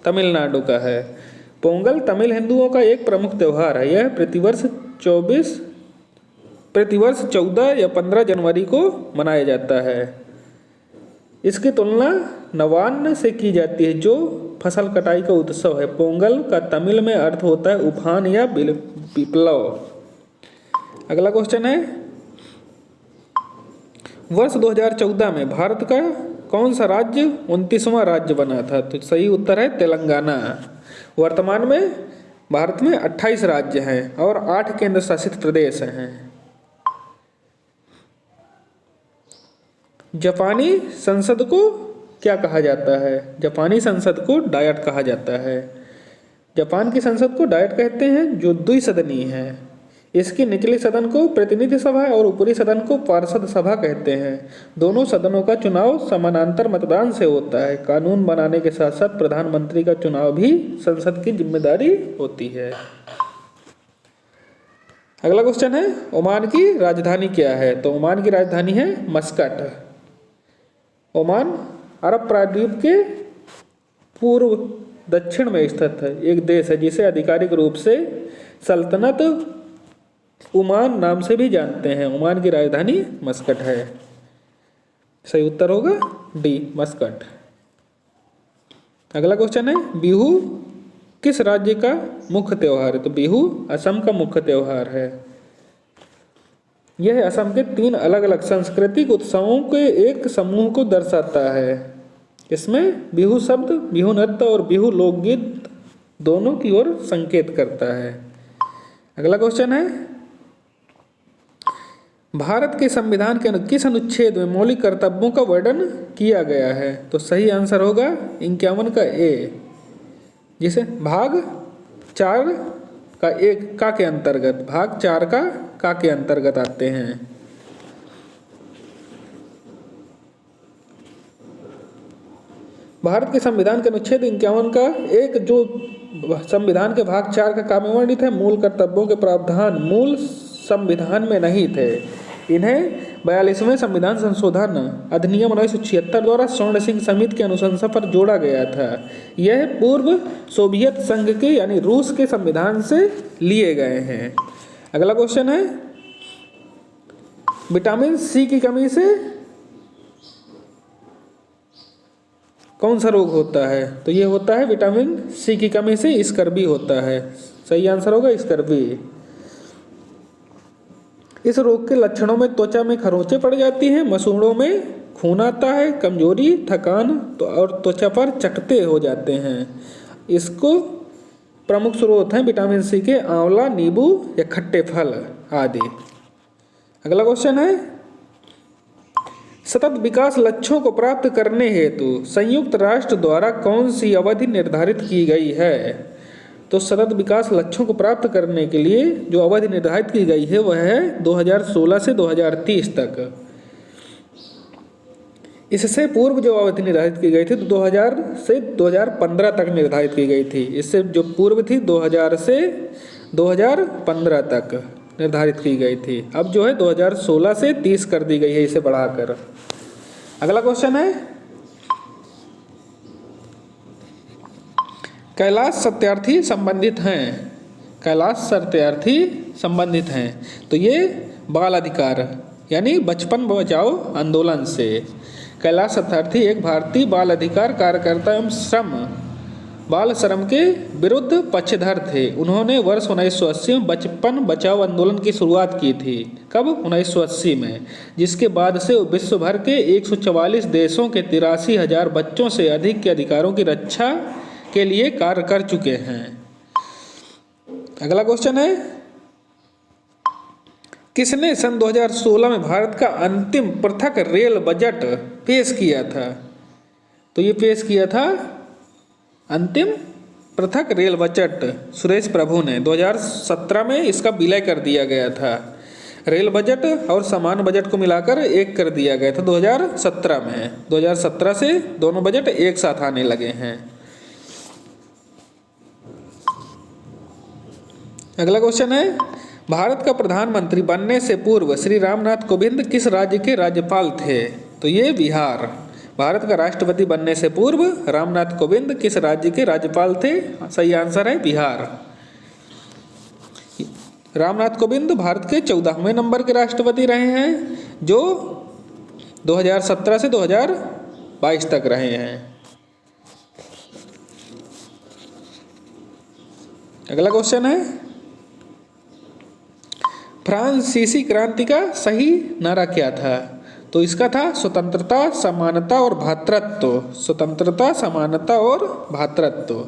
तमिलनाडु का है। पोंगल तमिल हिंदुओं का एक प्रमुख त्योहार है। यह प्रतिवर्ष 14 या 15 जनवरी को मनाया जाता है। इसकी तुलना नवान्न से की जाती है जो फसल कटाई का उत्सव है। पोंगल का तमिल में अर्थ होता है उफान या विप्लव। अगला क्वेश्चन है, वर्ष 2014 में भारत का कौन सा राज्य 29वां राज्य बना था? तो सही उत्तर है तेलंगाना। वर्तमान में भारत में 28 राज्य हैं और 8 केंद्र शासित प्रदेश हैं। जापानी संसद को क्या कहा जाता है? जापानी संसद को डायट कहा जाता है। जापान की संसद को डायट कहते हैं जो द्विसदनीय है। इसके निचले सदन को प्रतिनिधि सभा और ऊपरी सदन को पार्षद सभा कहते हैं। दोनों सदनों का चुनाव समानांतर मतदान से होता है। कानून बनाने के साथ साथ प्रधानमंत्री का चुनाव भी संसद की जिम्मेदारी होती है। अगला क्वेश्चन है ओमान की राजधानी क्या है? तो ओमान की राजधानी है मस्कट। ओमान अरब प्रायद्वीप के पूर्व दक्षिण में स्थित है एक देश है जिसे आधिकारिक रूप से सल्तनत ओमान नाम से भी जानते हैं। ओमान की राजधानी मस्कट है। सही उत्तर होगा डी मस्कट। अगला क्वेश्चन है बिहू किस राज्य का मुख्य त्योहार है? तो बिहू असम का मुख्य त्योहार है। यह असम के 3 अलग अलग सांस्कृतिक उत्सवों के एक समूह को दर्शाता है। इसमें बिहू शब्द बिहू नृत्य और बिहू लोकगीत दोनों की ओर संकेत करता है। अगला क्वेश्चन है भारत के संविधान के किस अनुच्छेद में मौलिक कर्तव्यों का वर्णन किया गया है? तो सही आंसर होगा 51 का ए, जिसे भाग 4 का एक का के अंतर्गत भाग 4 का के अंतर्गत आते हैं। भारत के संविधान के अनुच्छेद 51 का एक जो संविधान के भाग 4 का काम में वर्णित है, मूल कर्तव्यों के प्रावधान मूल संविधान में नहीं थे। इन्हें 42वें संविधान संशोधन अधिनियम 1976 द्वारा स्वर्ण सिंह समिति की अनुशंसा पर जोड़ा गया था। यह पूर्व सोवियत संघ के यानी रूस के संविधान से लिए गए हैं। अगला क्वेश्चन है विटामिन सी की कमी से कौन सा रोग होता है? तो ये होता है विटामिन सी की कमी से स्कर्वी होता है। सही आंसर होगा स्कर्वी। इस रोग के लक्षणों में त्वचा में खरोंचे पड़ जाती हैं, मसूड़ों में खून आता है, कमजोरी, थकान और त्वचा पर चकत्ते हो जाते हैं। इसको प्रमुख स्रोत हैं विटामिन सी के आंवला, नींबू या खट्टे फल आदि। अगला क्वेश्चन है सतत विकास लक्ष्यों को प्राप्त करने हेतु संयुक्त राष्ट्र द्वारा कौन सी अवधि निर्धारित की गई है? तो सतत विकास लक्ष्यों को प्राप्त करने के लिए जो अवधि निर्धारित की गई है वह है 2016 से 2030 तक। इससे पूर्व जो अवधि निर्धारित की गई थी तो 2000 से 2015 तक निर्धारित की गई थी। इससे जो पूर्व थी 2000 से 2015 तक निर्धारित की गई थी। अब जो है 2016 से 30 कर दी गई है इसे बढ़ाकर। अगला क्वेश्चन है कैलाश सत्यार्थी संबंधित हैं। कैलाश सत्यार्थी संबंधित हैं तो ये बाल अधिकार यानी बचपन बचाओ आंदोलन से। कैलाश सत्यार्थी एक भारतीय बाल अधिकार कार्यकर्ता एवं बाल श्रम के विरुद्ध पक्षधर थे। उन्होंने वर्ष 1980 में बचपन बचाओ आंदोलन की शुरुआत की थी। कब? 1980 में, जिसके बाद से विश्व भर के 144 देशों के 83,000 बच्चों से अधिक के अधिकारों की रक्षा के लिए कार्य कर चुके हैं। अगला क्वेश्चन है किसने सन 2016 में भारत का अंतिम पृथक रेल बजट पेश किया था? तो ये पेश किया था अंतिम पृथक रेल बजट सुरेश प्रभु ने। 2017 में इसका विलय कर दिया गया था। रेल बजट और सामान्य बजट को मिलाकर एक कर दिया गया था 2017 में। 2017 से दोनों बजट एक साथ आने लगे हैं। अगला क्वेश्चन है भारत का प्रधानमंत्री बनने से पूर्व श्री रामनाथ कोविंद किस राज्य के राज्यपाल थे? तो ये बिहार। भारत का राष्ट्रपति बनने से पूर्व रामनाथ कोविंद किस राज्य के राज्यपाल थे? सही आंसर है बिहार। रामनाथ कोविंद भारत के 14वें नंबर के राष्ट्रपति रहे हैं जो 2017 से 2022 तक रहे हैं। अगला क्वेश्चन है फ्रांसीसी क्रांति का सही नारा क्या था? तो इसका था स्वतंत्रता, समानता और भ्रातृत्व। स्वतंत्रता, समानता और भ्रातृत्व।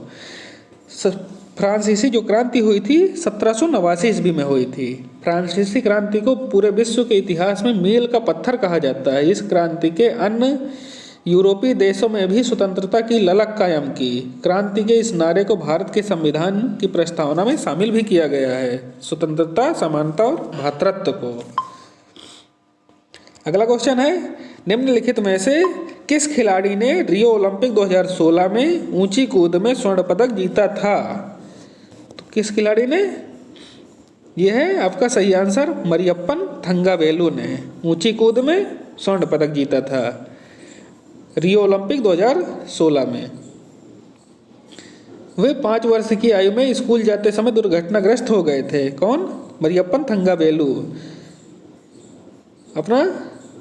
फ्रांसीसी जो क्रांति हुई थी 1789 ईस्वी में हुई थी। फ्रांसीसी क्रांति को पूरे विश्व के इतिहास में मील का पत्थर कहा जाता है। इस क्रांति के अन्य यूरोपीय देशों में भी स्वतंत्रता की ललक कायम की। क्रांति के इस नारे को भारत के संविधान की प्रस्तावना में शामिल भी किया गया है, स्वतंत्रता, समानता और भ्रातृत्व को। अगला क्वेश्चन है निम्नलिखित में से किस खिलाड़ी ने रियो ओलंपिक 2016 में ऊंची कूद में स्वर्ण पदक जीता था? तो किस खिलाड़ी ने ये है आपका सही आंसर, मरियप्पन थंगावेलु ने ऊंची कूद में स्वर्ण पदक जीता था रियो ओलंपिक 2016 में। वे 5 वर्ष की आयु में स्कूल जाते समय दुर्घटनाग्रस्त हो गए थे। कौन? मरियप्पन थंगावेलु अपना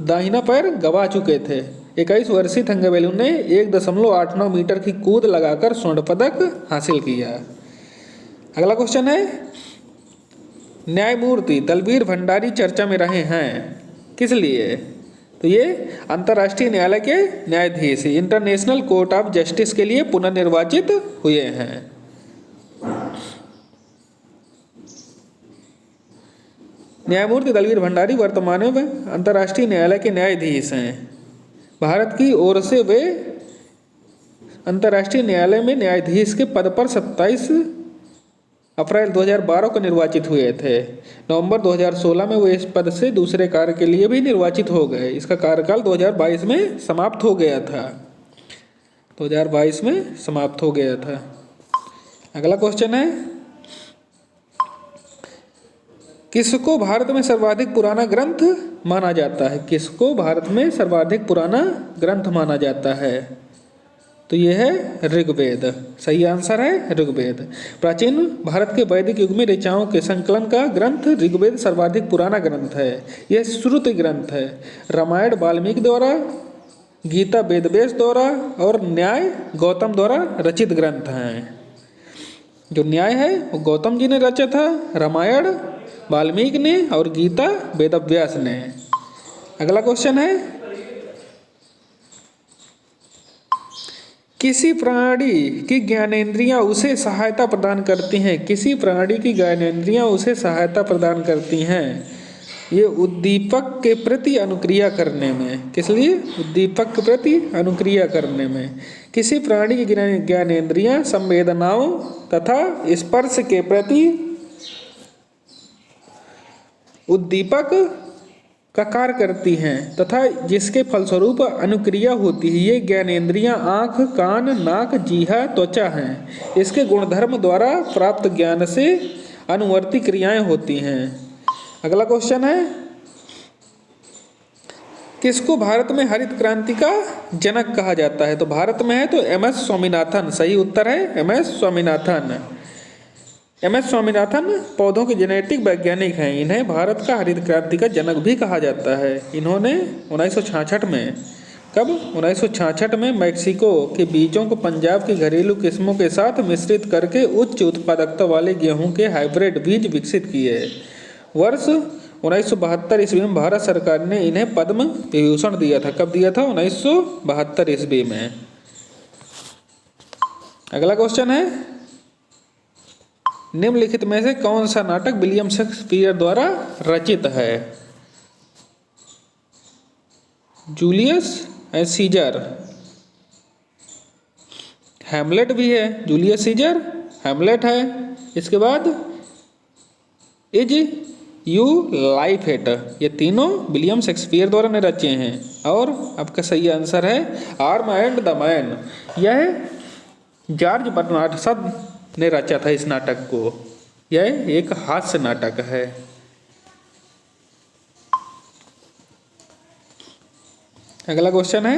दाहिना पैर गवा चुके थे। 21 वर्षीय थंगावेलु ने 1.89 मीटर की कूद लगाकर स्वर्ण पदक हासिल किया। अगला क्वेश्चन है, न्यायमूर्ति दलवीर भंडारी चर्चा में रहे हैं किस लिए? तो ये अंतर्राष्ट्रीय न्यायालय के न्यायाधीश इंटरनेशनल कोर्ट ऑफ जस्टिस के लिए पुनर्निर्वाचित हुए हैं। न्यायमूर्ति दलवीर भंडारी वर्तमान में अंतर्राष्ट्रीय न्यायालय के न्यायाधीश हैं। भारत की ओर से वे अंतर्राष्ट्रीय न्यायालय में न्यायाधीश के पद पर 27 अप्रैल 2012 को निर्वाचित हुए थे। नवंबर 2016 में वे इस पद से दूसरे कार्य के लिए भी निर्वाचित हो गए। इसका कार्यकाल 2022 में समाप्त हो गया था। 2022 में समाप्त हो गया था। अगला क्वेश्चन है, किसको भारत में सर्वाधिक पुराना ग्रंथ माना जाता है? किसको भारत में सर्वाधिक पुराना ग्रंथ माना जाता है? तो यह है ऋग्वेद। सही आंसर है ऋग्वेद। प्राचीन भारत के वैदिक युग में ऋचाओं के संकलन का ग्रंथ ऋग्वेद सर्वाधिक पुराना ग्रंथ है। यह श्रुति ग्रंथ है। रामायण वाल्मीकि द्वारा, गीता वेदव्यास द्वारा और न्याय गौतम द्वारा रचित ग्रंथ हैं। जो न्याय है वो गौतम जी ने रचा था, रामायण वाल्मीकि ने और गीता वेदव्यास ने। अगला क्वेश्चन है, किसी प्राणी की ज्ञानेंद्रियां उसे सहायता प्रदान करती हैं? किसी प्राणी की ज्ञानेंद्रियां उसे सहायता प्रदान करती हैं ये उद्दीपक के प्रति अनुक्रिया करने में। किस लिए? उद्दीपक के प्रति अनुक्रिया करने में। किसी प्राणी की ज्ञानेंद्रियां संवेदनाओं तथा स्पर्श के प्रति उद्दीपक का कार्य करती हैं तथा जिसके फलस्वरूप अनुक्रिया होती है। ये ज्ञानेंद्रियां आँख, कान, नाक, जीहा, त्वचा हैं। इसके गुणधर्म द्वारा प्राप्त ज्ञान से अनुवर्ती क्रियाएं होती हैं। अगला क्वेश्चन है, किसको भारत में हरित क्रांति का जनक कहा जाता है? तो भारत में है तो MS स्वामीनाथन। सही उत्तर है MS स्वामीनाथन। MS स्वामीनाथन पौधों के जेनेटिक वैज्ञानिक हैं। इन्हें भारत का हरित क्रांति का जनक भी कहा जाता है। इन्होंने 1966 में, कब? 1966 में मैक्सिको के बीजों को पंजाब की घरेलू किस्मों के साथ मिश्रित करके उच्च उत्पादकता वाले गेहूं के हाइब्रिड बीज विकसित किए। वर्ष 1972 ईस्वी में भारत सरकार ने इन्हें पद्म विभूषण दिया था। कब दिया था? 1972 ईस्वी में। अगला क्वेश्चन है, निम्नलिखित में से कौन सा नाटक विलियम शेक्सपियर द्वारा रचित है? Julius and seizure. हैमलेट भी है। जूलियस सीजर, हैमलेट है। इसके बाद इज यू लाइफ इट। ये तीनों विलियम शेक्सपियर द्वारा ने रचे हैं। और आपका सही आंसर है आर्म एंड द मैन। यह जॉर्ज बर्नार्ड शॉ ने रचा था इस नाटक को। यह एक हास्य नाटक है। अगला क्वेश्चन है,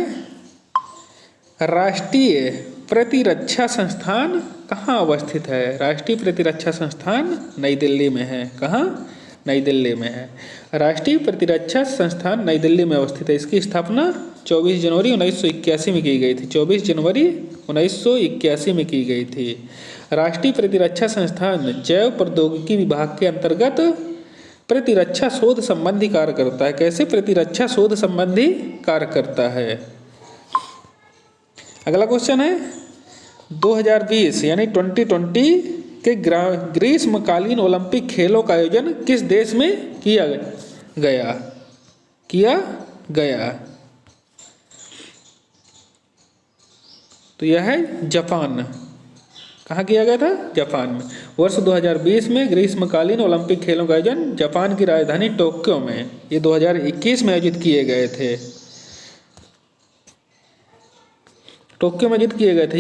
राष्ट्रीय प्रतिरक्षा संस्थान कहाँ अवस्थित है? राष्ट्रीय प्रतिरक्षा संस्थान नई दिल्ली में है। कहाँ? नई दिल्ली में है। राष्ट्रीय प्रतिरक्षा संस्थान नई दिल्ली में अवस्थित है। इसकी स्थापना 24 जनवरी 1981 में की गई थी। 24 जनवरी 1981 में की गई थी। राष्ट्रीय प्रतिरक्षा संस्थान जैव प्रौद्योगिकी विभाग के अंतर्गत प्रतिरक्षा शोध संबंधी कार्य करता है। कैसे प्रतिरक्षा शोध संबंधी कार्य करता है? अगला क्वेश्चन है, 2020 यानी 2020 के ग्रीष्मकालीन ओलंपिक खेलों का आयोजन किस देश में किया गया? तो यह है जापान। कहाँ किया गया था? जापान में। वर्ष 2020 में ग्रीष्मकालीन ओलंपिक खेलों का आयोजन जापान की राजधानी टोक्यो में, ये 2021 में आयोजित किए गए थे। टोक्यो में आयोजित किए गए थे।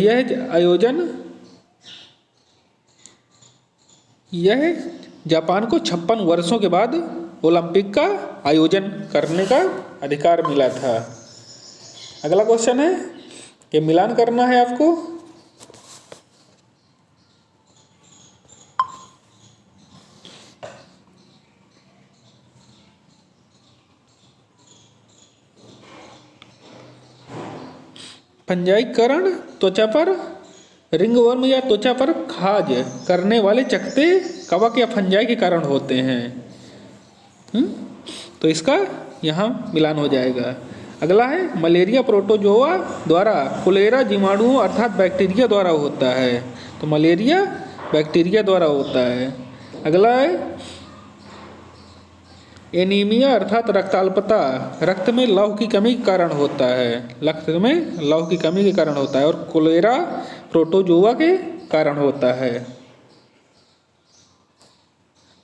यह जापान को 56 वर्षों के बाद ओलंपिक का आयोजन करने का अधिकार मिला था। अगला क्वेश्चन है, ये मिलान करना है आपको। फंजाईकरण त्वचा पर रिंगवर्म या त्वचा पर खाज करने वाले चकत्ते कवक या फंजाई के कारण होते हैं। तो इसका यहाँ मिलान हो जाएगा। अगला है, मलेरिया प्रोटोजोआ द्वारा कोलेरा जीवाणुओं अर्थात बैक्टीरिया द्वारा होता है। तो मलेरिया बैक्टीरिया द्वारा होता है। अगला है, एनीमिया अर्थात रक्ताल्पता रक्त में लौह की कमी के कारण होता है। रक्त में लौह की कमी के कारण होता है। और कोलेरा प्रोटोजोआ के कारण होता है।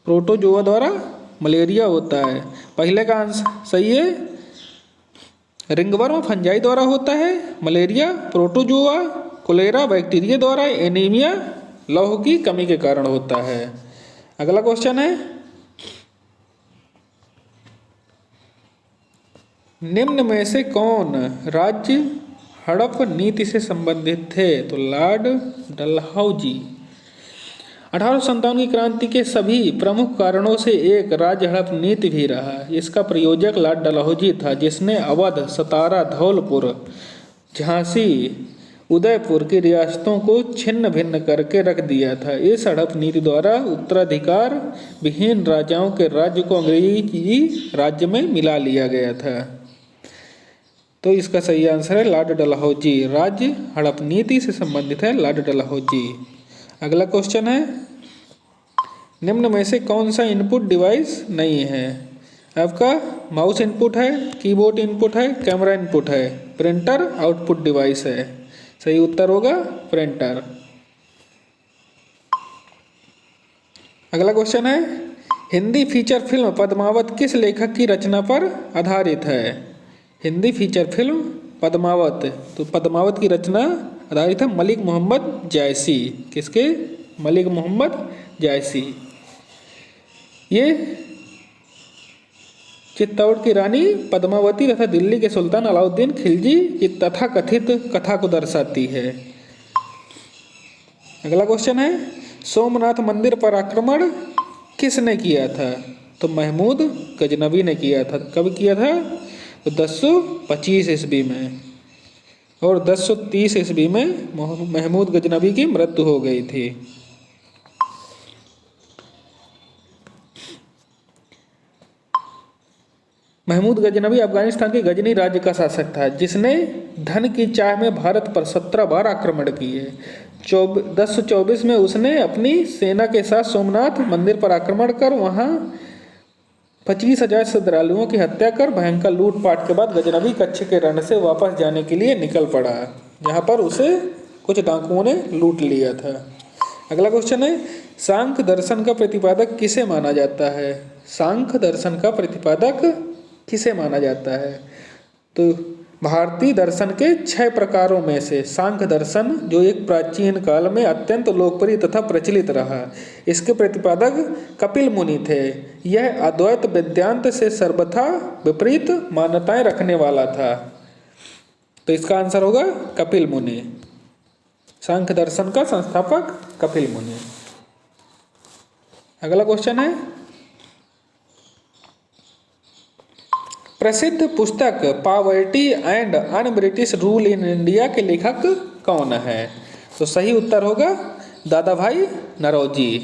प्रोटोजोआ द्वारा मलेरिया होता है। पहले का आंसर सही है। रिंगवर्म फंजाई द्वारा होता है, मलेरिया प्रोटोजोआ, कोलेरा बैक्टीरिया द्वारा, एनीमिया लौह की कमी के कारण होता है। अगला क्वेश्चन है, निम्न में से कौन राज्य हड़प नीति से संबंधित थे? तो लॉर्ड डलहौजी। 1857 की क्रांति के सभी प्रमुख कारणों से एक राज्य हड़प नीति भी रहा। इसका प्रयोजक लॉर्ड डलहौजी था, जिसने अवध, सतारा, धौलपुर, झांसी, उदयपुर की रियासतों को छिन्न भिन्न करके रख दिया था। इस हड़प नीति द्वारा उत्तराधिकार विहीन राजाओं के राज्य को अंग्रेजी राज्य में मिला लिया गया था। तो इसका सही आंसर है लॉर्ड डलहौजी। राज्य हड़प नीति से संबंधित है लॉर्ड डलहौजी। अगला क्वेश्चन है, निम्न में से कौन सा इनपुट डिवाइस नहीं है? आपका माउस इनपुट है, कीबोर्ड इनपुट है, कैमरा इनपुट है, प्रिंटर आउटपुट डिवाइस है। सही उत्तर होगा प्रिंटर। अगला क्वेश्चन है, हिंदी फीचर फिल्म पद्मावत किस लेखक की रचना पर आधारित है? हिंदी फीचर फिल्म पद्मावत, तो पद्मावत की रचना आधारित है मलिक मोहम्मद जायसी। किसके? मलिक मोहम्मद जायसी। ये चित्तौड़ की रानी पद्मावती तथा दिल्ली के सुल्तान अलाउद्दीन खिलजी की तथाकथित कथा को दर्शाती है। अगला क्वेश्चन है, सोमनाथ मंदिर पर आक्रमण किसने किया था? तो महमूद गजनबी ने किया था। कब किया था? तो 1025 ईस्वी में। और 1030 ईस्वी में महमूद गजनबी की मृत्यु हो गई थी। महमूद गजनबी अफगानिस्तान के गजनी राज्य का शासक था, जिसने धन की चाह में भारत पर 17 बार आक्रमण किए। 1024 में उसने अपनी सेना के साथ सोमनाथ मंदिर पर आक्रमण कर वहां 25,000 श्रद्धालुओं की हत्या कर भयंकर लूटपाट के बाद गजनबी कच्छ के रण से वापस जाने के लिए निकल पड़ा, जहां पर उसे कुछ डाकुओं ने लूट लिया था। अगला क्वेश्चन है, सांख्य दर्शन का प्रतिपादक किसे माना जाता है? सांख्य दर्शन का प्रतिपादक किसे माना जाता है? तो भारतीय दर्शन के 6 प्रकारों में से सांख्य दर्शन, जो एक प्राचीन काल में अत्यंत लोकप्रिय तथा प्रचलित रहा, इसके प्रतिपादक कपिल मुनि थे। यह अद्वैत वेदांत से सर्वथा विपरीत मान्यताएं रखने वाला था। तो इसका आंसर होगा कपिल मुनि। सांख्य दर्शन का संस्थापक कपिल मुनि। अगला क्वेश्चन है, प्रसिद्ध पुस्तक poverty and un British rule in India के लेखक कौन है? तो सही उत्तर होगा Dadabhai Naoroji.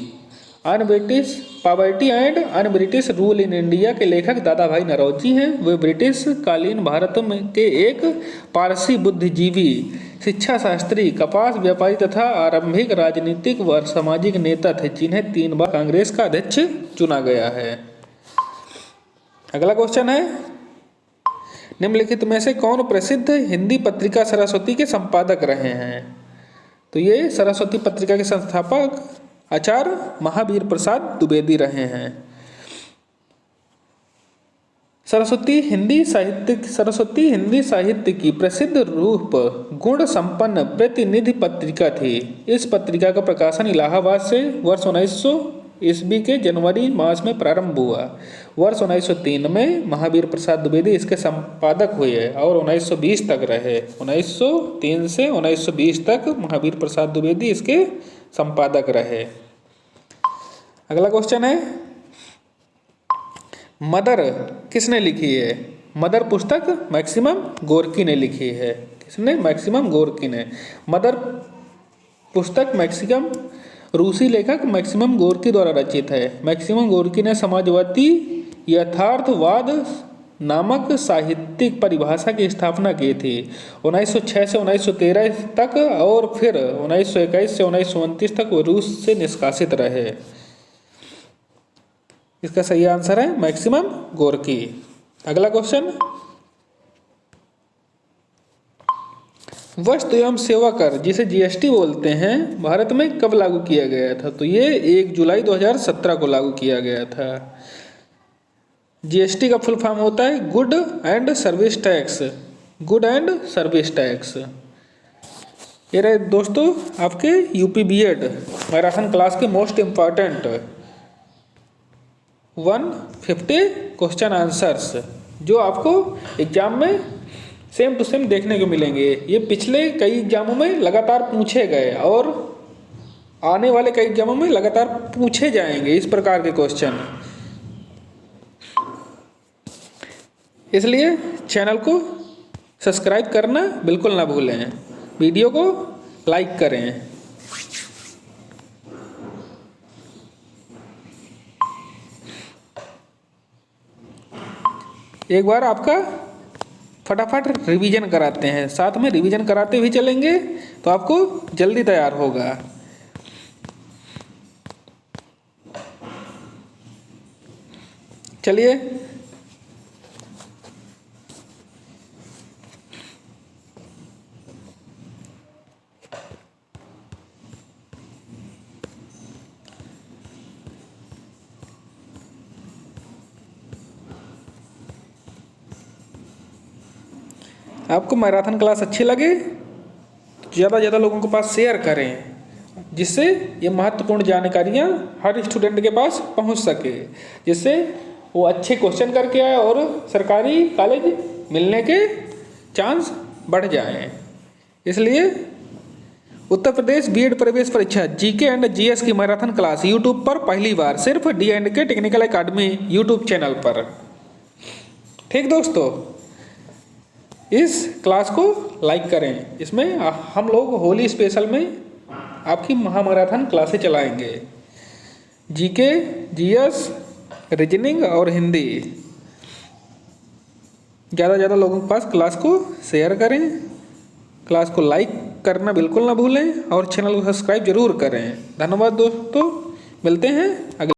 Poverty and un British rule in India के लेखक दादा भाई नरौजी हैं। वे ब्रिटिश कालीन भारत में के एक पारसी बुद्धिजीवी, शिक्षा शास्त्री, कपास व्यापारी तथा आरंभिक राजनीतिक व सामाजिक नेता थे, जिन्हें 3 बार कांग्रेस का अध्यक्ष चुना गया है। अगला क्वेश्चन है, निम्नलिखित में से कौन प्रसिद्ध हिंदी पत्रिका सरस्वती के संपादक रहे हैं? तो ये सरस्वती पत्रिका के संस्थापक आचार्य महावीर प्रसाद द्विवेदी रहे हैं। सरस्वती हिंदी साहित्य की प्रसिद्ध रूप गुण संपन्न प्रतिनिधि पत्रिका थी। इस पत्रिका का प्रकाशन इलाहाबाद से वर्ष ईस्वी के जनवरी मास में प्रारंभ हुआ। वर्ष 1903 में महावीर प्रसाद द्विवेदी इसके संपादक हुए और 1920 तक रहे। 1903 से 1920 तक महावीर प्रसाद द्विवेदी इसके संपादक रहे। अगला क्वेश्चन है, मदर किसने लिखी है? मदर पुस्तक मैक्सिमम गोर्की ने लिखी है। किसने? मैक्सिमम गोर्की ने। मदर पुस्तक मैक्सिमम रूसी लेखक मैक्सिमम गोर्की द्वारा रचित है। मैक्सिमम गोर्की ने समाजवादी यथार्थवाद नामक साहित्यिक परिभाषा की स्थापना की थी 1906 से 1913 तक और फिर 1921 से 1929 तक वो रूस से निष्कासित रहे। इसका सही आंसर है मैक्सिमम गोर्की। अगला क्वेश्चन, वस्तु एवं सेवा कर जिसे जीएसटी बोलते हैं भारत में कब लागू किया गया था? तो ये 1 जुलाई 2017 को लागू किया गया था। जीएसटी का फुल फॉर्म होता है good and service tax. Good and service tax. ये रहे दोस्तों आपके यूपी बीएड मैराथन क्लास के मोस्ट इम्पॉर्टेंट 150 क्वेश्चन आंसर्स जो आपको एग्जाम में सेम टू सेम देखने को मिलेंगे। ये पिछले कई एग्जामों में लगातार पूछे गए और आने वाले कई एग्जामों में लगातार पूछे जाएंगे इस प्रकार के क्वेश्चन। इसलिए चैनल को सब्सक्राइब करना बिल्कुल ना भूलें, वीडियो को लाइक करें। एक बार आपका फटाफट रिवीजन कराते हैं, साथ में रिवीजन कराते हुए चलेंगे तो आपको जल्दी तैयार होगा। चलिए आपको मैराथन क्लास अच्छी लगे ज़्यादा से ज़्यादा लोगों के पास शेयर करें, जिससे ये महत्वपूर्ण जानकारियाँ हर स्टूडेंट के पास पहुंच सके, जिससे वो अच्छे क्वेश्चन करके आए और सरकारी कॉलेज मिलने के चांस बढ़ जाएं। इसलिए उत्तर प्रदेश बीएड प्रवेश परीक्षा जीके एंड जीएस की मैराथन क्लास यूट्यूब पर पहली बार सिर्फ D&K technical academy YouTube channel पर। ठीक दोस्तों, इस क्लास को लाइक करें। इसमें हम लोग होली स्पेशल में आपकी महामैराथन क्लासें चलाएंगे, जीके, जीएस, रीजनिंग और हिंदी। ज़्यादा से ज़्यादा लोगों के पास क्लास को शेयर करें, क्लास को लाइक करना बिल्कुल ना भूलें और चैनल को सब्सक्राइब जरूर करें। धन्यवाद दोस्तों, मिलते हैं अगले